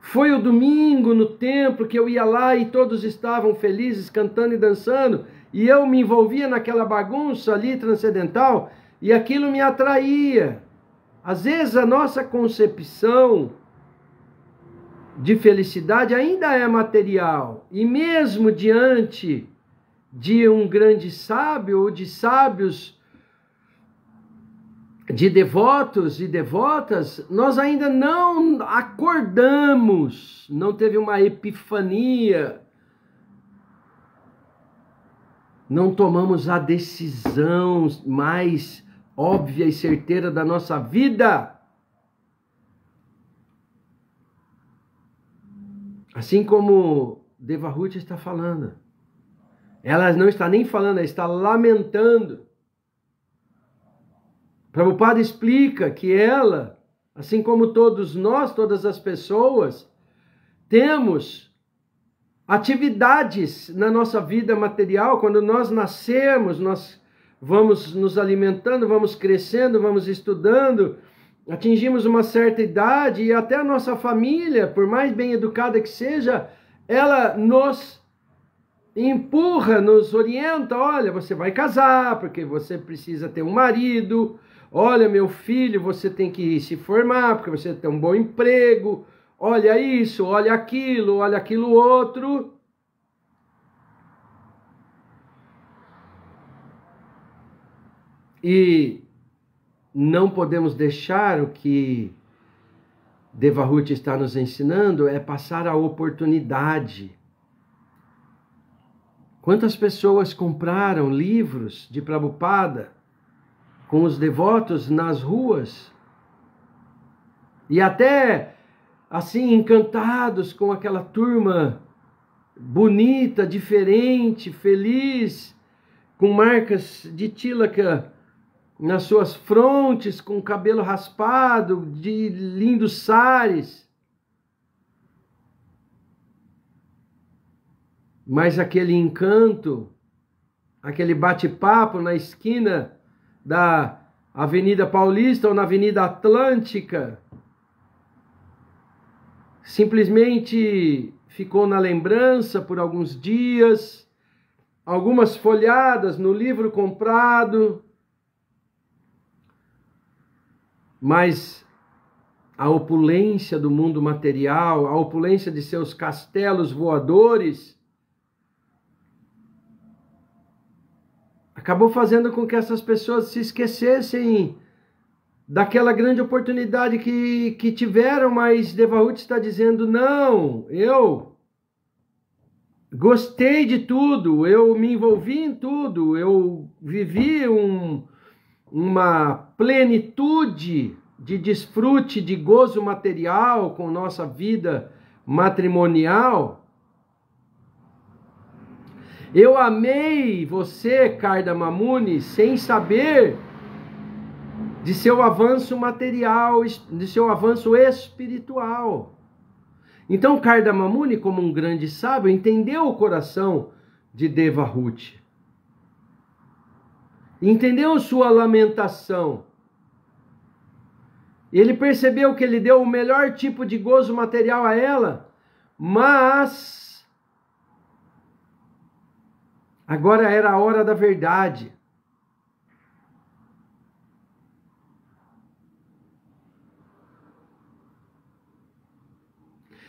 foi o domingo no templo que eu ia lá e todos estavam felizes, cantando e dançando, e eu me envolvia naquela bagunça ali transcendental, e aquilo me atraía. Às vezes a nossa concepção de felicidade ainda é material, e mesmo diante de um grande sábio ou de sábios de devotos e devotas, nós ainda não acordamos, não teve uma epifania, não tomamos a decisão mais óbvia e certeira da nossa vida. Assim como Devahuti está falando. Ela não está nem falando, ela está lamentando. Prabhupada explica que ela, assim como todos nós, todas as pessoas, temos atividades na nossa vida material. Quando nós nascemos, nós vamos nos alimentando, vamos crescendo, vamos estudando, atingimos uma certa idade e até a nossa família, por mais bem educada que seja, ela nos empurra, nos orienta. Olha, você vai casar porque você precisa ter um marido. Olha, meu filho, você tem que se formar porque você tem um bom emprego. Olha isso, olha aquilo outro. E não podemos deixar o que Devahuti está nos ensinando é passar a oportunidade. Quantas pessoas compraram livros de Prabhupada com os devotos nas ruas e até assim encantados com aquela turma bonita, diferente, feliz, com marcas de tilaka nas suas frontes, com cabelo raspado, de lindos sares. Mas aquele encanto, aquele bate-papo na esquina da Avenida Paulista ou na Avenida Atlântica, simplesmente ficou na lembrança por alguns dias, algumas folhadas no livro comprado, mas a opulência do mundo material, a opulência de seus castelos voadores, acabou fazendo com que essas pessoas se esquecessem daquela grande oportunidade que tiveram, mas Devahuti está dizendo, não, eu gostei de tudo, eu me envolvi em tudo, eu vivi uma plenitude de desfrute, de gozo material com nossa vida matrimonial. Eu amei você, Kardama Muni, sem saber de seu avanço material, de seu avanço espiritual. Então Kardama Muni, como um grande sábio, entendeu o coração de Devahuti. Entendeu sua lamentação. Ele percebeu que ele deu o melhor tipo de gozo material a ela, mas agora era a hora da verdade.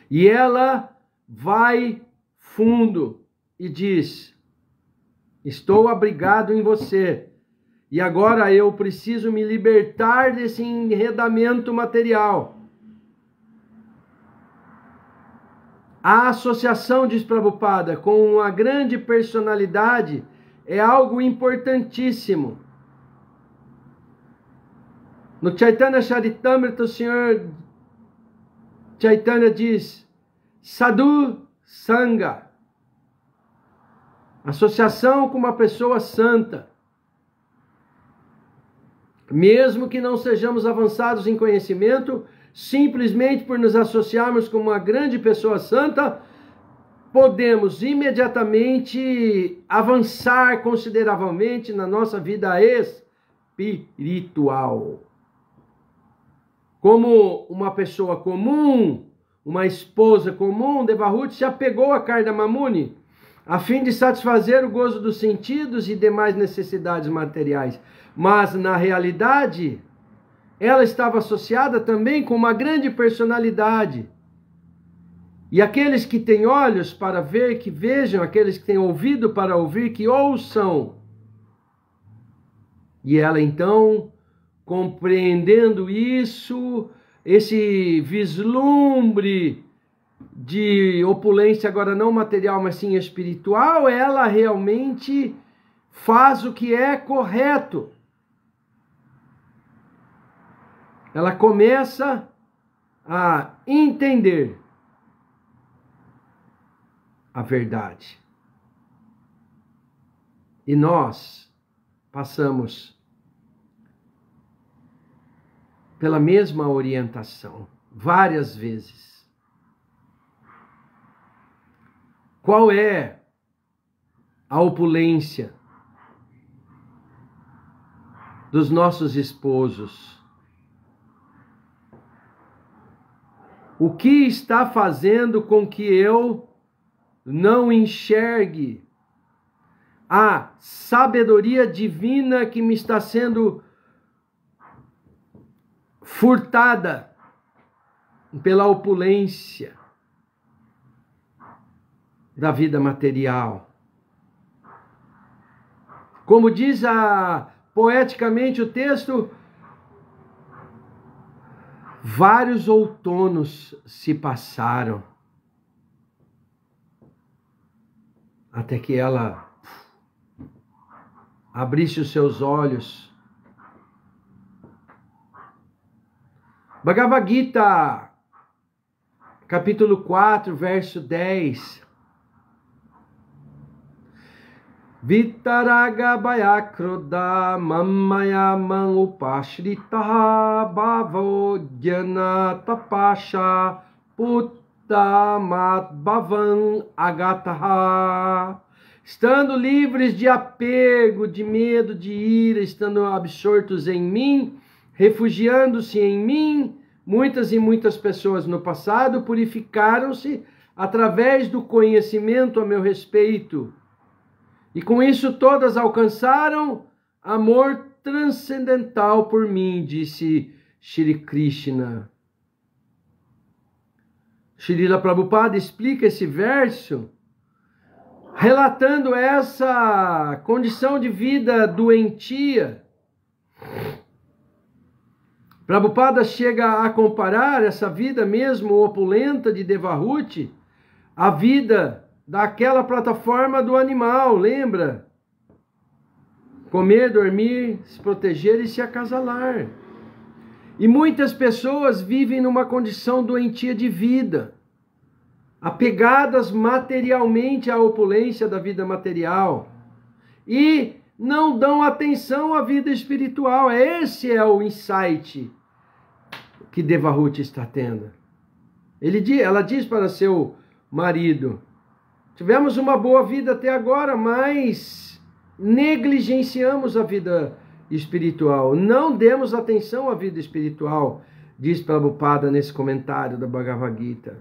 E ela vai fundo e diz, estou abrigado em você. E agora eu preciso me libertar desse enredamento material. A associação, diz Prabhupada, com uma grande personalidade é algo importantíssimo. No Chaitanya Charitamrita, o Senhor Chaitanya diz, Sadhu Sangha, associação com uma pessoa santa. Mesmo que não sejamos avançados em conhecimento, simplesmente por nos associarmos com uma grande pessoa santa, podemos imediatamente avançar consideravelmente na nossa vida espiritual. Como uma pessoa comum, uma esposa comum, Devahuti se apegou a Kardama Muni, a fim de satisfazer o gozo dos sentidos e demais necessidades materiais. Mas, na realidade, ela estava associada também com uma grande personalidade. E aqueles que têm olhos para ver, que vejam, aqueles que têm ouvido para ouvir, que ouçam. E ela então compreendendo isso, esse vislumbre de opulência agora não material, mas sim espiritual, ela realmente faz o que é correto. Ela começa a entender a verdade. E nós passamos pela mesma orientação várias vezes. Qual é a opulência dos nossos esposos? O que está fazendo com que eu não enxergue a sabedoria divina que me está sendo furtada pela opulência da vida material? Como diz poeticamente o texto, vários outonos se passaram até que ela abrisse os seus olhos. Bhagavad Gita, capítulo 4, verso 10. Vitaraga Bhayakroda Mamaya Man Upashritaha Bhavo Jnana Tapasha Puttamat Bhavan Agataha. Estando livres de apego, de medo, de ira, estando absortos em mim, refugiando-se em mim, muitas e muitas pessoas no passado purificaram-se através do conhecimento a meu respeito. E com isso todas alcançaram amor transcendental por mim, disse Shri Krishna. Srila Prabhupada explica esse verso relatando essa condição de vida doentia. Prabhupada chega a comparar essa vida mesmo opulenta de Devahuti à vida daquela plataforma do animal, lembra? Comer, dormir, se proteger e se acasalar. E muitas pessoas vivem numa condição doentia de vida, apegadas materialmente à opulência da vida material e não dão atenção à vida espiritual. Esse é o insight que Devahuti está tendo. Ela diz para seu marido: tivemos uma boa vida até agora, mas negligenciamos a vida espiritual. Não demos atenção à vida espiritual, diz Prabhupada nesse comentário da Bhagavad Gita.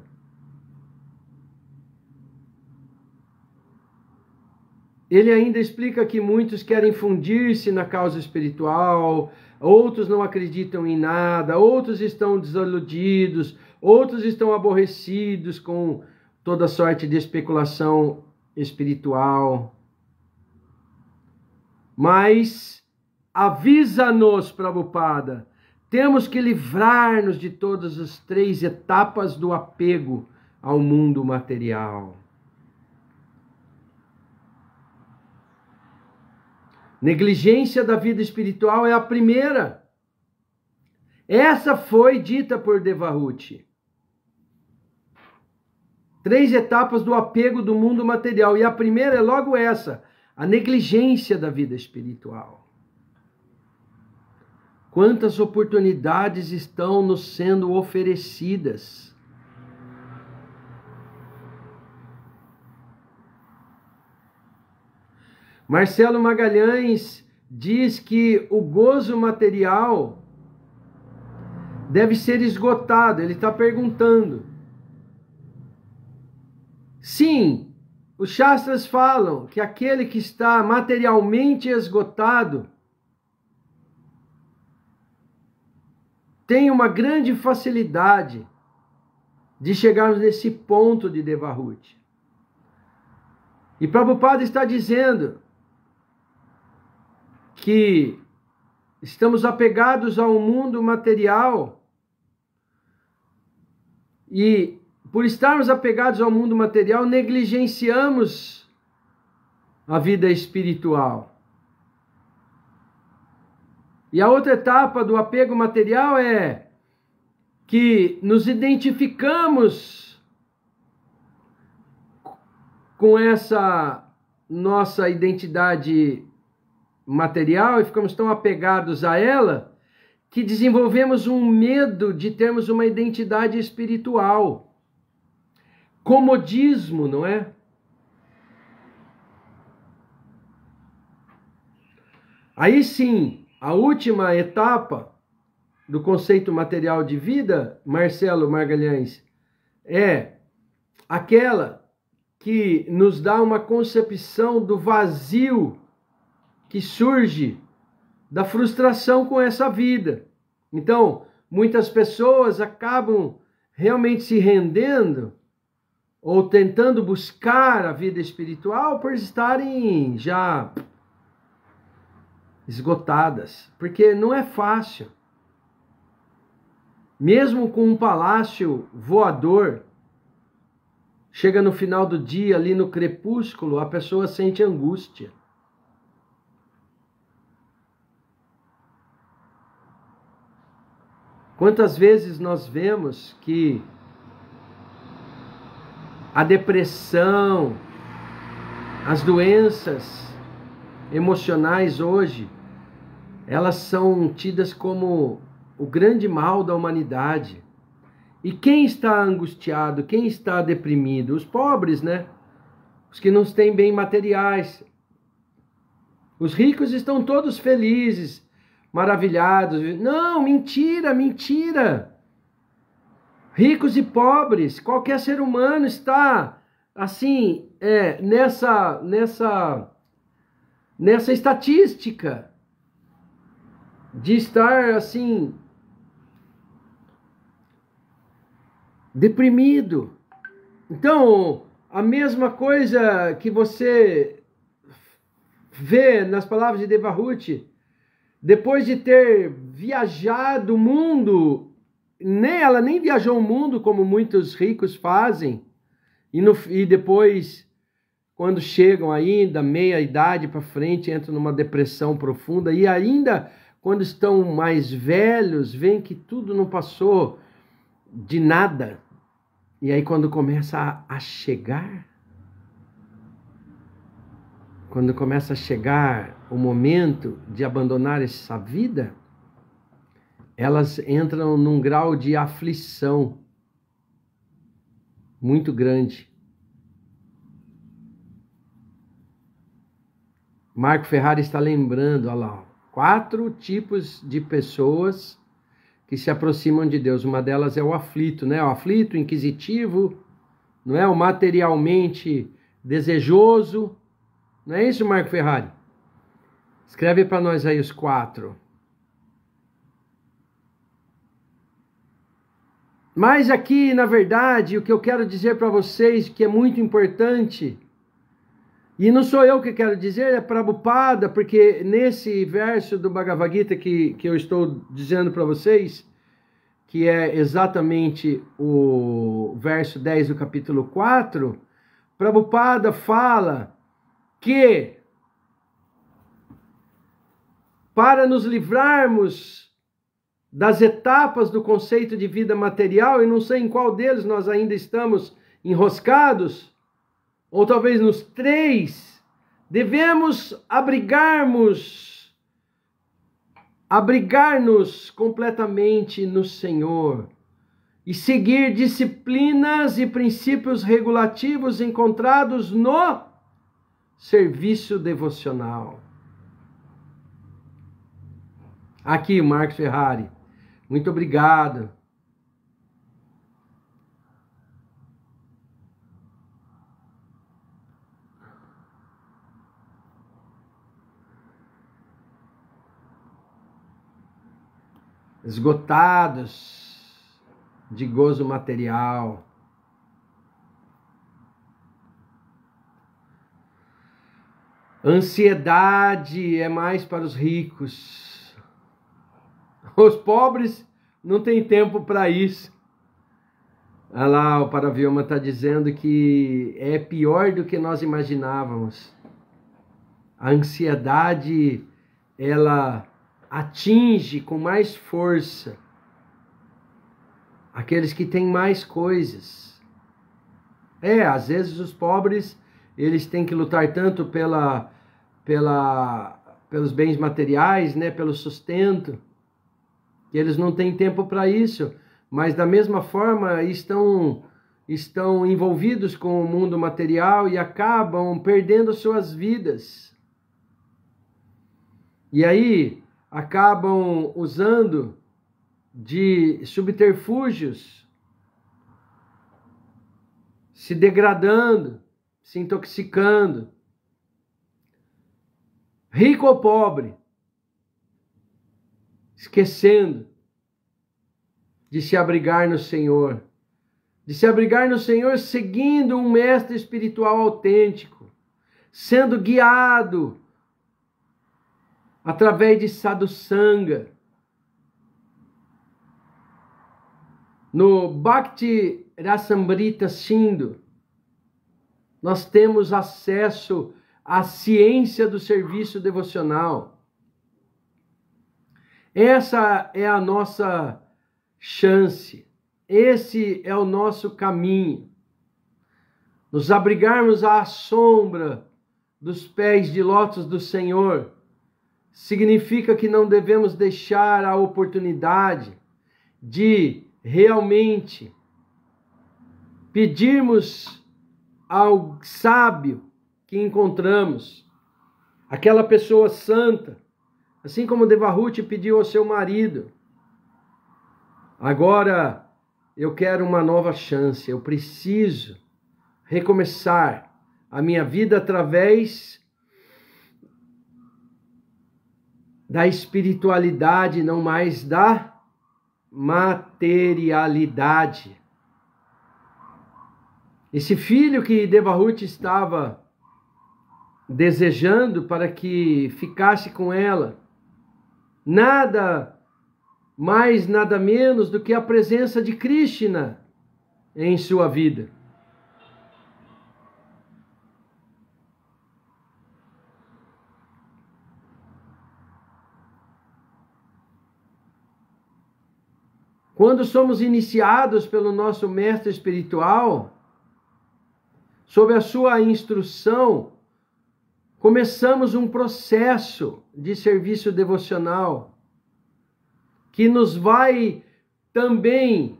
Ele ainda explica que muitos querem fundir-se na causa espiritual, outros não acreditam em nada, outros estão desiludidos, outros estão aborrecidos com toda sorte de especulação espiritual. Mas avisa-nos, Prabhupada, temos que livrar-nos de todas as 3 etapas do apego ao mundo material. Negligência da vida espiritual é a primeira. Essa foi dita por Devahuti. 3 etapas do apego do mundo material. E a primeira é logo essa, a negligência da vida espiritual. Quantas oportunidades estão nos sendo oferecidas? Marcelo Magalhães diz que o gozo material deve ser esgotado. Ele está perguntando. Sim, os Shastras falam que aquele que está materialmente esgotado tem uma grande facilidade de chegar nesse ponto de Devahuti. E Prabhupada está dizendo que estamos apegados ao mundo material e, por estarmos apegados ao mundo material, negligenciamos a vida espiritual. E a outra etapa do apego material é que nos identificamos com essa nossa identidade material e ficamos tão apegados a ela que desenvolvemos um medo de termos uma identidade espiritual. Comodismo, não é? Aí sim, a última etapa do conceito material de vida, Marcelo Margalhães, é aquela que nos dá uma concepção do vazio que surge da frustração com essa vida. Então, muitas pessoas acabam realmente se rendendo ou tentando buscar a vida espiritual por estarem já esgotadas, porque não é fácil. Mesmo com um palácio voador, chega no final do dia, ali no crepúsculo, a pessoa sente angústia. Quantas vezes nós vemos que a depressão, as doenças emocionais hoje, elas são tidas como o grande mal da humanidade. E quem está angustiado, quem está deprimido? Os pobres, né? Os que não têm bem materiais. Os ricos estão todos felizes, maravilhados. Não, mentira, mentira. Ricos e pobres, qualquer ser humano está assim, nessa estatística de estar assim deprimido. Então, a mesma coisa que você vê nas palavras de Devahuti, depois de ter viajado o mundo, ela nem viajou o mundo como muitos ricos fazem, e depois, quando chegam ainda, meia idade para frente, entram numa depressão profunda, e ainda quando estão mais velhos, veem que tudo não passou de nada. E aí quando começa a chegar, quando começa a chegar o momento de abandonar essa vida, elas entram num grau de aflição muito grande. Marco Ferrari está lembrando, olha lá, 4 tipos de pessoas que se aproximam de Deus. Uma delas é o aflito, né? O aflito, inquisitivo, não é? O materialmente desejoso. Não é isso, Marco Ferrari? Escreve para nós aí os 4. Mas aqui, na verdade, o que eu quero dizer para vocês, que é muito importante, e não sou eu que quero dizer, é Prabhupada, porque nesse verso do Bhagavad Gita que eu estou dizendo para vocês, que é exatamente o verso 10 do capítulo 4, Prabhupada fala que para nos livrarmos das etapas do conceito de vida material, e não sei em qual deles nós ainda estamos enroscados, ou talvez nos 3, devemos abrigar-nos completamente no Senhor e seguir disciplinas e princípios regulativos encontrados no serviço devocional. Aqui, Marcos Ferrari, muito obrigado. Esgotados de gozo material. Ansiedade é mais para os ricos. Os pobres não têm tempo para isso. Olha lá, o Paravilma está dizendo que é pior do que nós imaginávamos. A ansiedade, ela atinge com mais força aqueles que têm mais coisas. Às vezes os pobres, eles têm que lutar tanto pelos bens materiais, né, pelo sustento, que eles não têm tempo para isso, mas da mesma forma estão envolvidos com o mundo material e acabam perdendo suas vidas. E aí acabam usando de subterfúgios, se degradando, se intoxicando. Rico ou pobre, esquecendo de se abrigar no Senhor. De se abrigar no Senhor seguindo um mestre espiritual autêntico, sendo guiado através de sadhusanga. No Bhakti Rasamrita Sindhu, nós temos acesso à ciência do serviço devocional. Essa é a nossa chance, esse é o nosso caminho. Nos abrigarmos à sombra dos pés de lótus do Senhor significa que não devemos deixar a oportunidade de realmente pedirmos ao sábio que encontramos, aquela pessoa santa, assim como Devahuti pediu ao seu marido: agora eu quero uma nova chance, eu preciso recomeçar a minha vida através da espiritualidade, não mais da materialidade. Esse filho que Devahuti estava desejando para que ficasse com ela, nada mais, nada menos do que a presença de Krishna em sua vida. Quando somos iniciados pelo nosso mestre espiritual, sob a sua instrução, começamos um processo de serviço devocional que nos vai também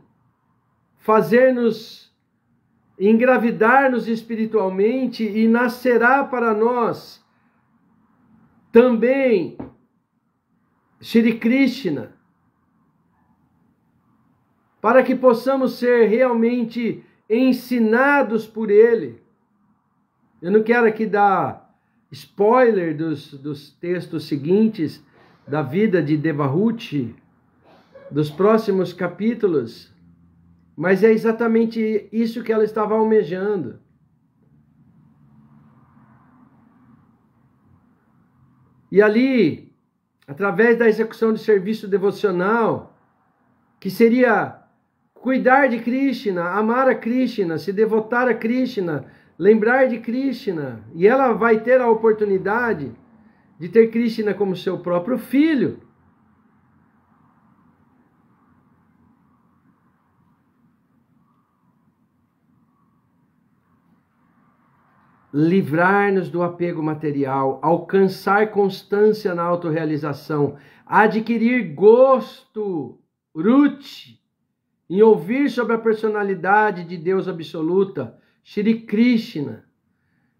fazer-nos engravidar-nos espiritualmente e nascerá para nós também Shri Krishna, para que possamos ser realmente ensinados por Ele. Eu não quero aqui dar spoiler dos textos seguintes da vida de Devahuti, dos próximos capítulos, mas é exatamente isso que ela estava almejando. E ali, através da execução de serviço devocional, que seria cuidar de Krishna, amar a Krishna, se devotar a Krishna, lembrar de Krishna, e ela vai ter a oportunidade de ter Krishna como seu próprio filho. Livrar-nos do apego material, alcançar constância na autorrealização, adquirir gosto, ruchi, em ouvir sobre a personalidade de Deus absoluta, Shri Krishna.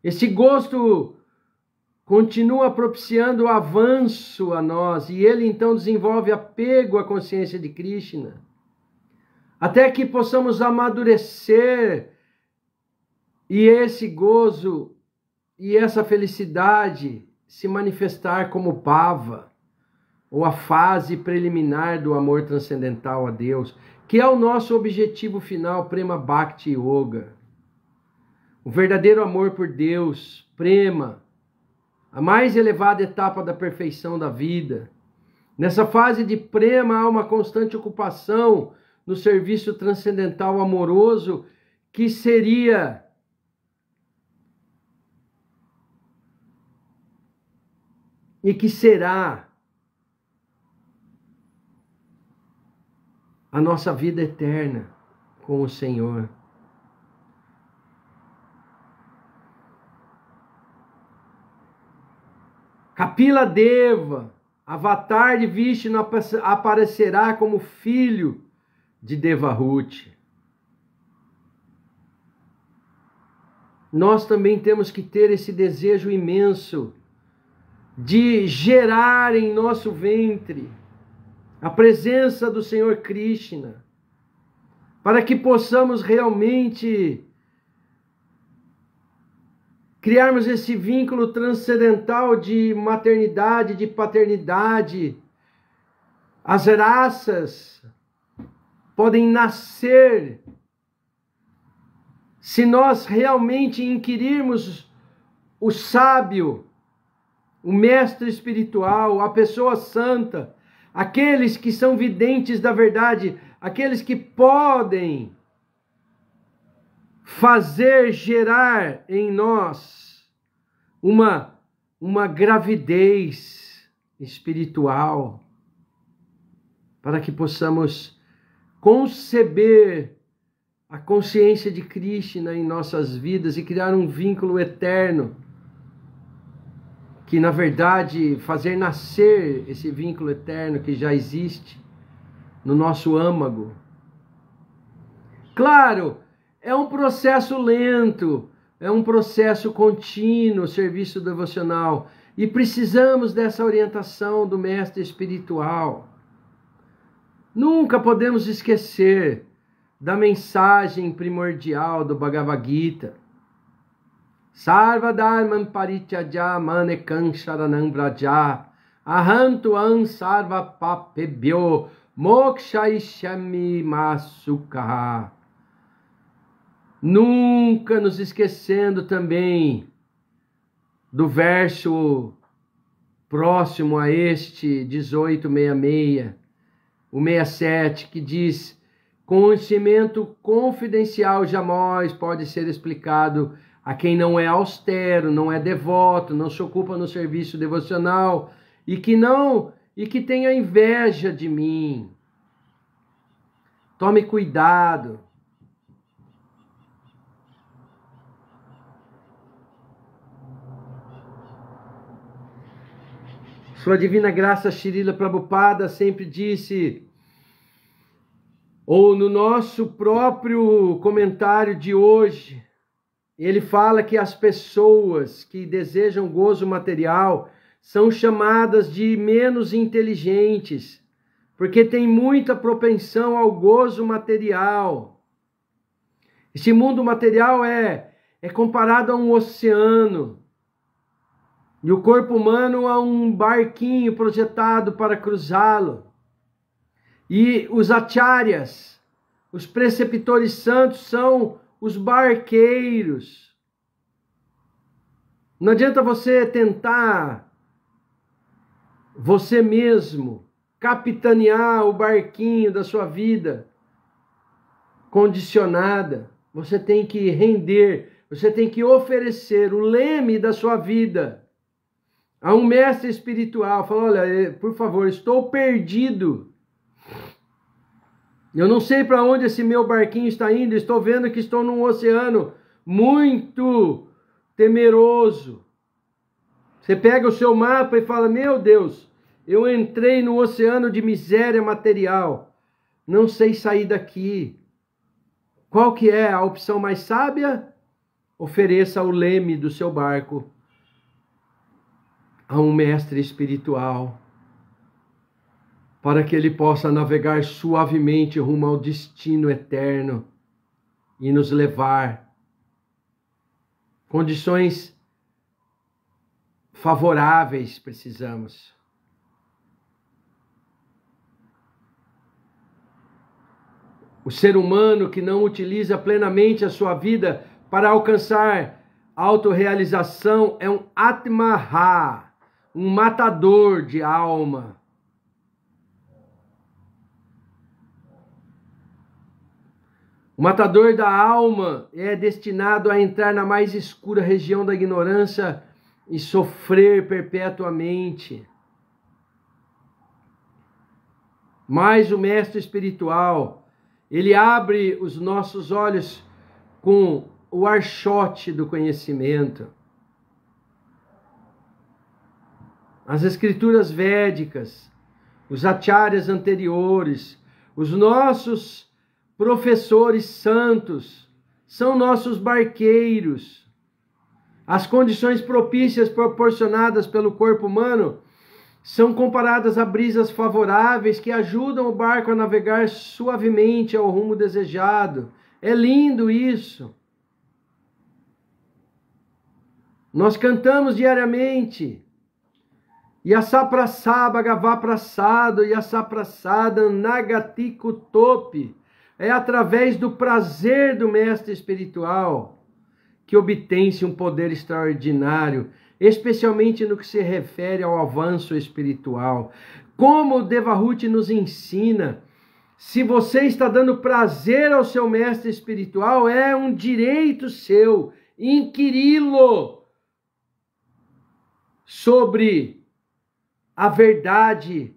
Esse gosto continua propiciando o avanço a nós, e ele então desenvolve apego à consciência de Krishna, até que possamos amadurecer e esse gozo e essa felicidade se manifestar como bhava, ou a fase preliminar do amor transcendental a Deus, que é o nosso objetivo final, Prema Bhakti Yoga. O verdadeiro amor por Deus, Prema, a mais elevada etapa da perfeição da vida, Nessa fase de prema há uma constante ocupação no serviço transcendental amoroso, que seria e que será a nossa vida eterna com o Senhor. Kapila Deva, avatar de Vishnu, aparecerá como filho de Devahuti. Nós também temos que ter esse desejo imenso de gerar em nosso ventre a presença do Senhor Krishna, para que possamos realmente criarmos esse vínculo transcendental de maternidade, de paternidade. As raças podem nascer se nós realmente inquirirmos o sábio, o mestre espiritual, a pessoa santa, aqueles que são videntes da verdade, aqueles que podem fazer gerar em nós uma gravidez espiritual, para que possamos conceber a consciência de Krishna em nossas vidas e criar um vínculo eterno, que na verdade fazer nascer esse vínculo eterno que já existe no nosso âmago. Claro, é um processo lento, é um processo contínuo, serviço devocional, e precisamos dessa orientação do mestre espiritual. Nunca podemos esquecer da mensagem primordial do Bhagavad Gita. Sarva dharman parityaja manekam sharanam vraja ahantu an sarva papebhyo mokshaishyami masukaha. Nunca nos esquecendo também do verso próximo a este, 1866, o 67, que diz: conhecimento confidencial jamais pode ser explicado a quem não é austero, não é devoto, não se ocupa no serviço devocional e que tenha inveja de mim. Tome cuidado. Sua Divina Graça Srila Prabhupada sempre disse, ou no nosso próprio comentário de hoje, ele fala que as pessoas que desejam gozo material são chamadas de menos inteligentes, porque tem muita propensão ao gozo material. Esse mundo material é comparado a um oceano, e o corpo humano a um barquinho projetado para cruzá-lo. E os acharyas, os preceptores santos, são os barqueiros. Não adianta você tentar, você mesmo, capitanear o barquinho da sua vida condicionada. Você tem que render, você tem que oferecer o leme da sua vida a um mestre espiritual. Fala: olha, por favor, estou perdido. Eu não sei para onde esse meu barquinho está indo. Estou vendo que estou num oceano muito temeroso. Você pega o seu mapa e fala: meu Deus, eu entrei no oceano de miséria material. Não sei sair daqui. Qual que é a opção mais sábia? Ofereça o leme do seu barco a um mestre espiritual, para que ele possa navegar suavemente rumo ao destino eterno e nos levar. Condições favoráveis precisamos. O ser humano que não utiliza plenamente a sua vida para alcançar autorrealização é um Atmaha, um matador de alma. O matador da alma é destinado a entrar na mais escura região da ignorância e sofrer perpetuamente. Mas o mestre espiritual, ele abre os nossos olhos com o archote do conhecimento. As escrituras védicas, os acharyas anteriores, os nossos professores santos, são nossos barqueiros. As condições propícias proporcionadas pelo corpo humano são comparadas a brisas favoráveis que ajudam o barco a navegar suavemente ao rumo desejado. É lindo isso. Nós cantamos diariamente. Yasa prasada bhagavá prasado, yasa prasada nagatiko topi. É através do prazer do mestre espiritual que obtém-se um poder extraordinário, especialmente no que se refere ao avanço espiritual. Como o Devahuti nos ensina, se você está dando prazer ao seu mestre espiritual, é um direito seu inquiri-lo sobre a verdade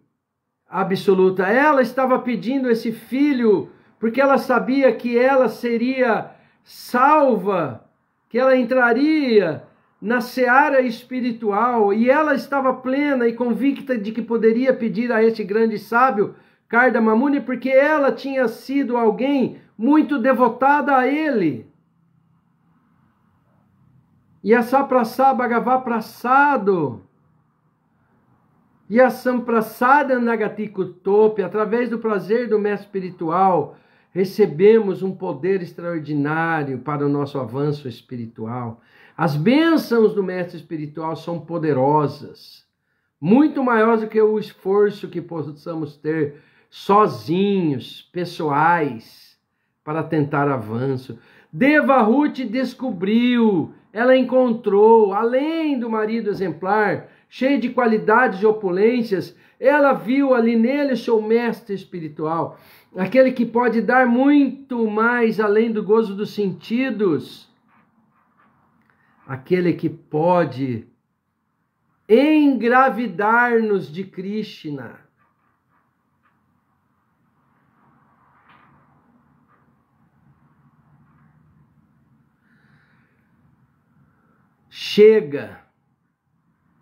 absoluta. Ela estava pedindo esse filho porque ela sabia que ela seria salva, que ela entraria na seara espiritual, e ela estava plena e convicta de que poderia pedir a este grande sábio, Kardama Muni, porque ela tinha sido alguém muito devotada a ele. Yasa prasada bhagavá prasado, Yasam prasada nagatiko topi. Através do prazer do mestre espiritual, recebemos um poder extraordinário para o nosso avanço espiritual. As bênçãos do mestre espiritual são poderosas, muito maiores do que o esforço que possamos ter sozinhos, pessoais, para tentar avanço. Devahuti descobriu, ela encontrou, além do marido exemplar, cheio de qualidades e opulências, ela viu ali nele seu mestre espiritual, aquele que pode dar muito mais além do gozo dos sentidos, aquele que pode engravidar-nos de Krishna. Chega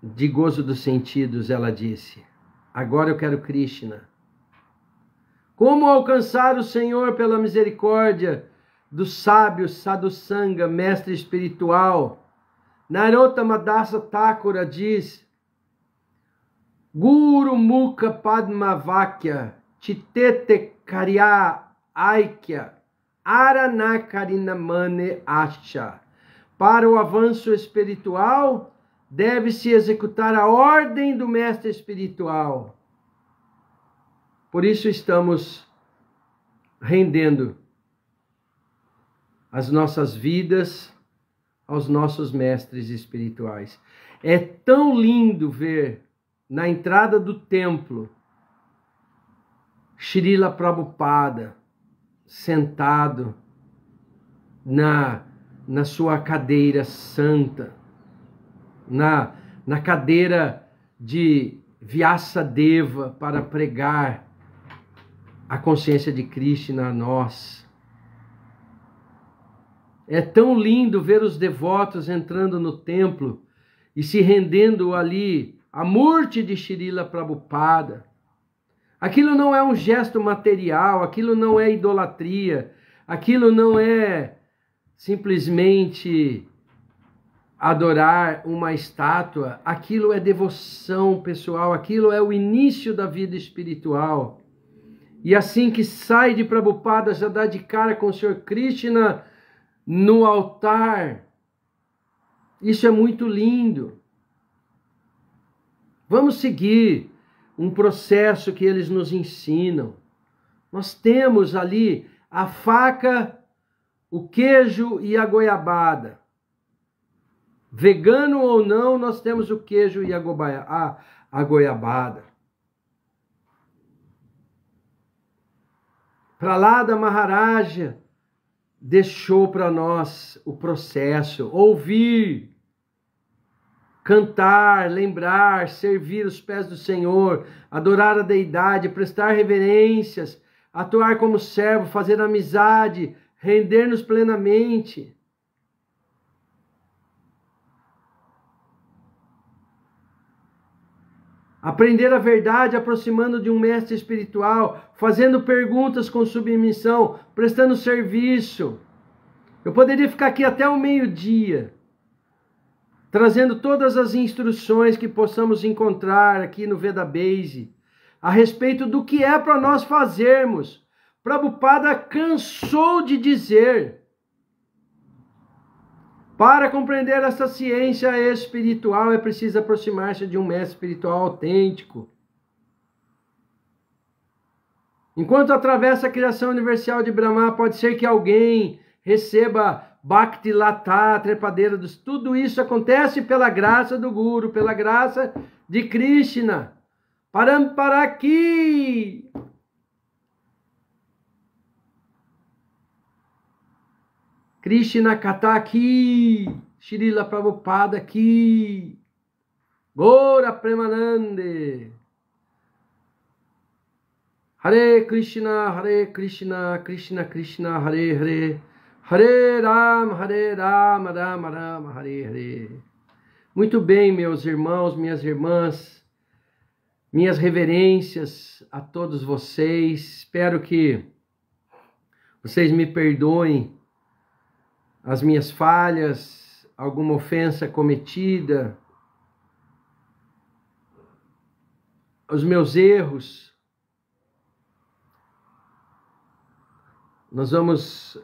de gozo dos sentidos, ela disse. Agora eu quero Krishna. Como alcançar o Senhor pela misericórdia do sábio Sadhusanga, mestre espiritual? Narottama Dasa Thakura diz: Guru Mukha Padma Vakya Chitete Karya Aikya Aranakarina Mane Asha. Para o avanço espiritual, deve-se executar a ordem do mestre espiritual. Por isso estamos rendendo as nossas vidas aos nossos mestres espirituais. É tão lindo ver na entrada do templo Srila Prabhupada sentado na sua cadeira santa, na cadeira de Vyasadeva para pregar a consciência de Krishna a nós. É tão lindo ver os devotos entrando no templo e se rendendo ali à Murti de Srila Prabhupada. Aquilo não é um gesto material, aquilo não é idolatria, aquilo não é simplesmente adorar uma estátua, aquilo é devoção pessoal, aquilo é o início da vida espiritual. E assim que sai de Prabhupada, já dá de cara com o Senhor Krishna no altar. Isso é muito lindo. Vamos seguir um processo que eles nos ensinam. Nós temos ali a faca, o queijo e a goiabada. Vegano ou não, nós temos o queijo e a goiabada. Prahlada Maharaja deixou para nós o processo, ouvir, cantar, lembrar, servir os pés do Senhor, adorar a deidade, prestar reverências, atuar como servo, fazer amizade, render-nos plenamente. Aprender a verdade aproximando de um mestre espiritual, fazendo perguntas com submissão, prestando serviço. Eu poderia ficar aqui até o meio-dia, trazendo todas as instruções que possamos encontrar aqui no Vedabase, a respeito do que é para nós fazermos. Prabhupada cansou de dizer: para compreender essa ciência espiritual é preciso aproximar-se de um mestre espiritual autêntico. Enquanto atravessa a criação universal de Brahma, pode ser que alguém receba Bhakti Lata, trepadeira dos... Tudo isso acontece pela graça do Guru, pela graça de Krishna. Paramparaki! Krishna Katha aqui, Srila Prabhupada aqui, Gora Premanande, Hare Krishna, Krishna Krishna, Hare Hare, Hare Rama, Rama Rama, Hare Hare. Muito bem, meus irmãos, minhas irmãs, minhas reverências a todos vocês. Espero que vocês me perdoem as minhas falhas, alguma ofensa cometida, os meus erros. Nós vamos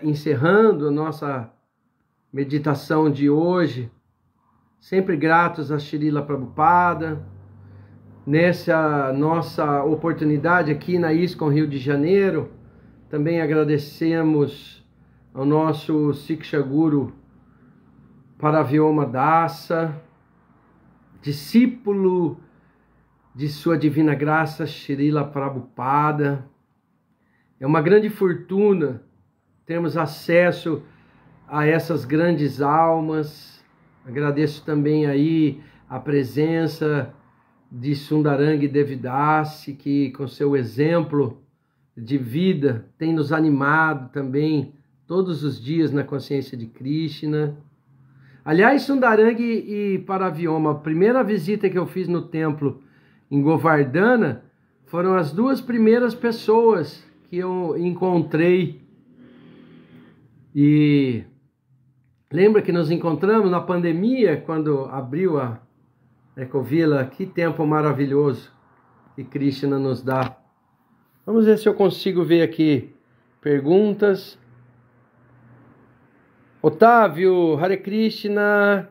encerrando a nossa meditação de hoje, sempre gratos a Srila Prabhupada, nessa nossa oportunidade aqui na ISKCON Rio de Janeiro. Também agradecemos ao nosso Siksha Guru Paravyoma Dasa, discípulo de sua divina graça, Srila Prabhupada. É uma grande fortuna termos acesso a essas grandes almas. Agradeço também aí a presença de Sundarang Devidasi, que com seu exemplo de vida tem nos animado também todos os dias na consciência de Krishna. Aliás, Sundarang e Paravyoma, a primeira visita que eu fiz no templo em Govardhana, foram as duas primeiras pessoas que eu encontrei. E lembra que nos encontramos na pandemia, quando abriu a Ecovila? Que tempo maravilhoso que Krishna nos dá. Vamos ver se eu consigo ver aqui perguntas. Otávio, Hare Krishna.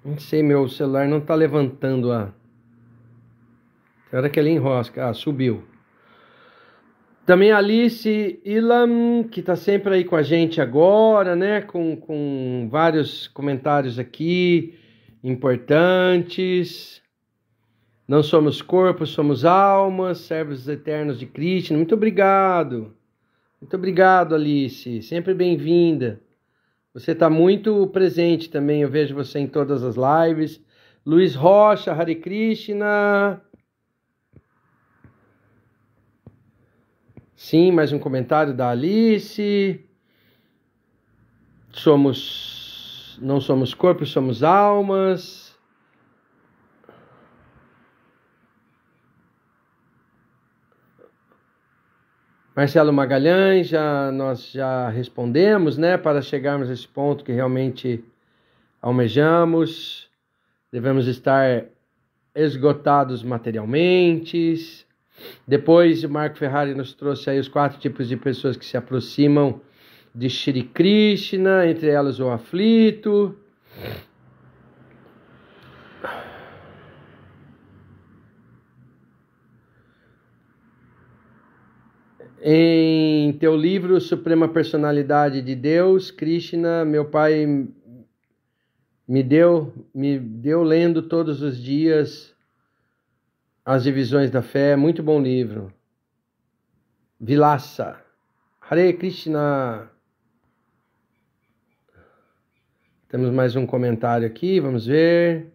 Não sei, meu celular não está levantando a... Será que ele enrosca? Ah, subiu. Também a Alice Ilam, que está sempre aí com a gente agora, né? Com vários comentários aqui importantes. Não somos corpos, somos almas, servos eternos de Krishna. Muito obrigado. Muito obrigado, Alice. Sempre bem-vinda. Você está muito presente também. Eu vejo você em todas as lives. Luiz Rocha, Hare Krishna. Sim, mais um comentário da Alice. Não somos corpos, somos almas. Marcelo Magalhães, nós já respondemos, né? Para chegarmos a esse ponto que realmente almejamos, devemos estar esgotados materialmente. Depois, o Marco Ferrari nos trouxe aí os 4 tipos de pessoas que se aproximam de Shri Krishna, entre elas o aflito. Em teu livro Suprema Personalidade de Deus, Krishna, meu pai me deu lendo todos os dias As Divisões da Fé. Muito bom livro. Vilassa. Hare Krishna. Temos mais um comentário aqui, vamos ver.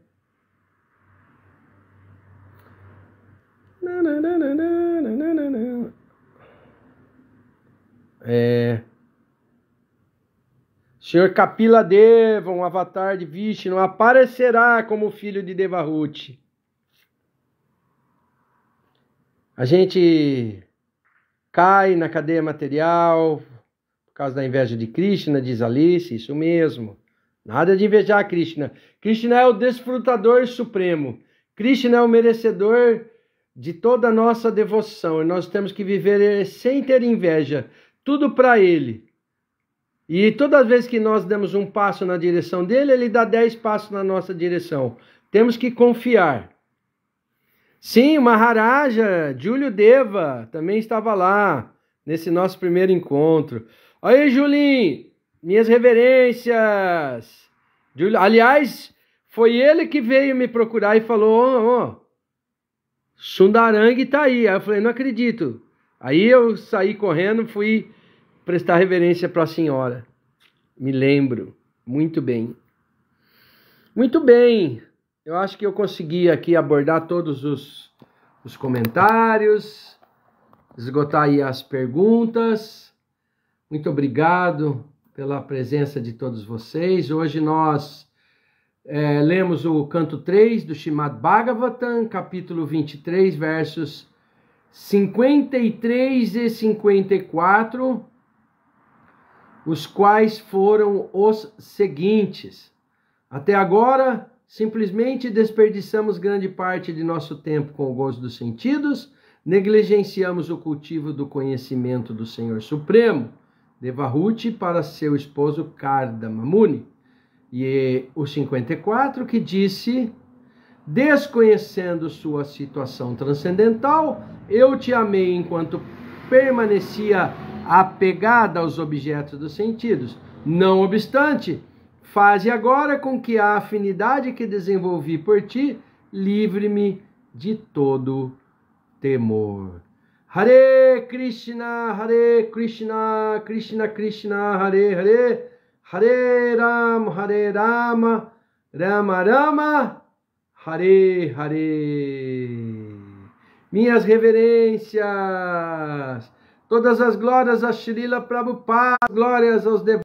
Senhor Kapila Deva, um avatar de Vishnu, aparecerá como filho de Devahuti. A gente cai na cadeia material por causa da inveja de Krishna, diz Alice, isso mesmo. Nada de invejar Krishna. Krishna é o desfrutador supremo. Krishna é o merecedor de toda a nossa devoção. E nós temos que viver sem ter inveja. Tudo para Ele. E todas as vezes que nós damos um passo na direção dele, Ele dá 10 passos na nossa direção. Temos que confiar. Sim, o Maharaja, Júlio Deva, também estava lá, nesse nosso primeiro encontro. Aí, Julinho, minhas reverências. Aliás, foi ele que veio me procurar e falou, Sundarang tá aí. Aí eu falei, não acredito. Aí eu saí correndo, fui prestar reverência para a senhora. Me lembro, muito bem. Muito bem. Eu acho que eu consegui aqui abordar todos os comentários, esgotar aí as perguntas. Muito obrigado pela presença de todos vocês. Hoje nós lemos o canto 3 do Srimad Bhagavatam, capítulo 23, versos 53 e 54, os quais foram os seguintes. Até agora, simplesmente desperdiçamos grande parte de nosso tempo com o gozo dos sentidos, negligenciamos o cultivo do conhecimento do Senhor Supremo, Devahuti, para seu esposo Kardama Muni. E o 54 que disse, desconhecendo sua situação transcendental, eu te amei enquanto permanecia apegada aos objetos dos sentidos. Não obstante, faze agora com que a afinidade que desenvolvi por ti livre-me de todo temor. Hare Krishna, Krishna Krishna, Hare Hare, Hare Rama, Rama Rama, Hare Hare. Minhas reverências, todas as glórias a Srila Prabhupada, glórias aos devotos.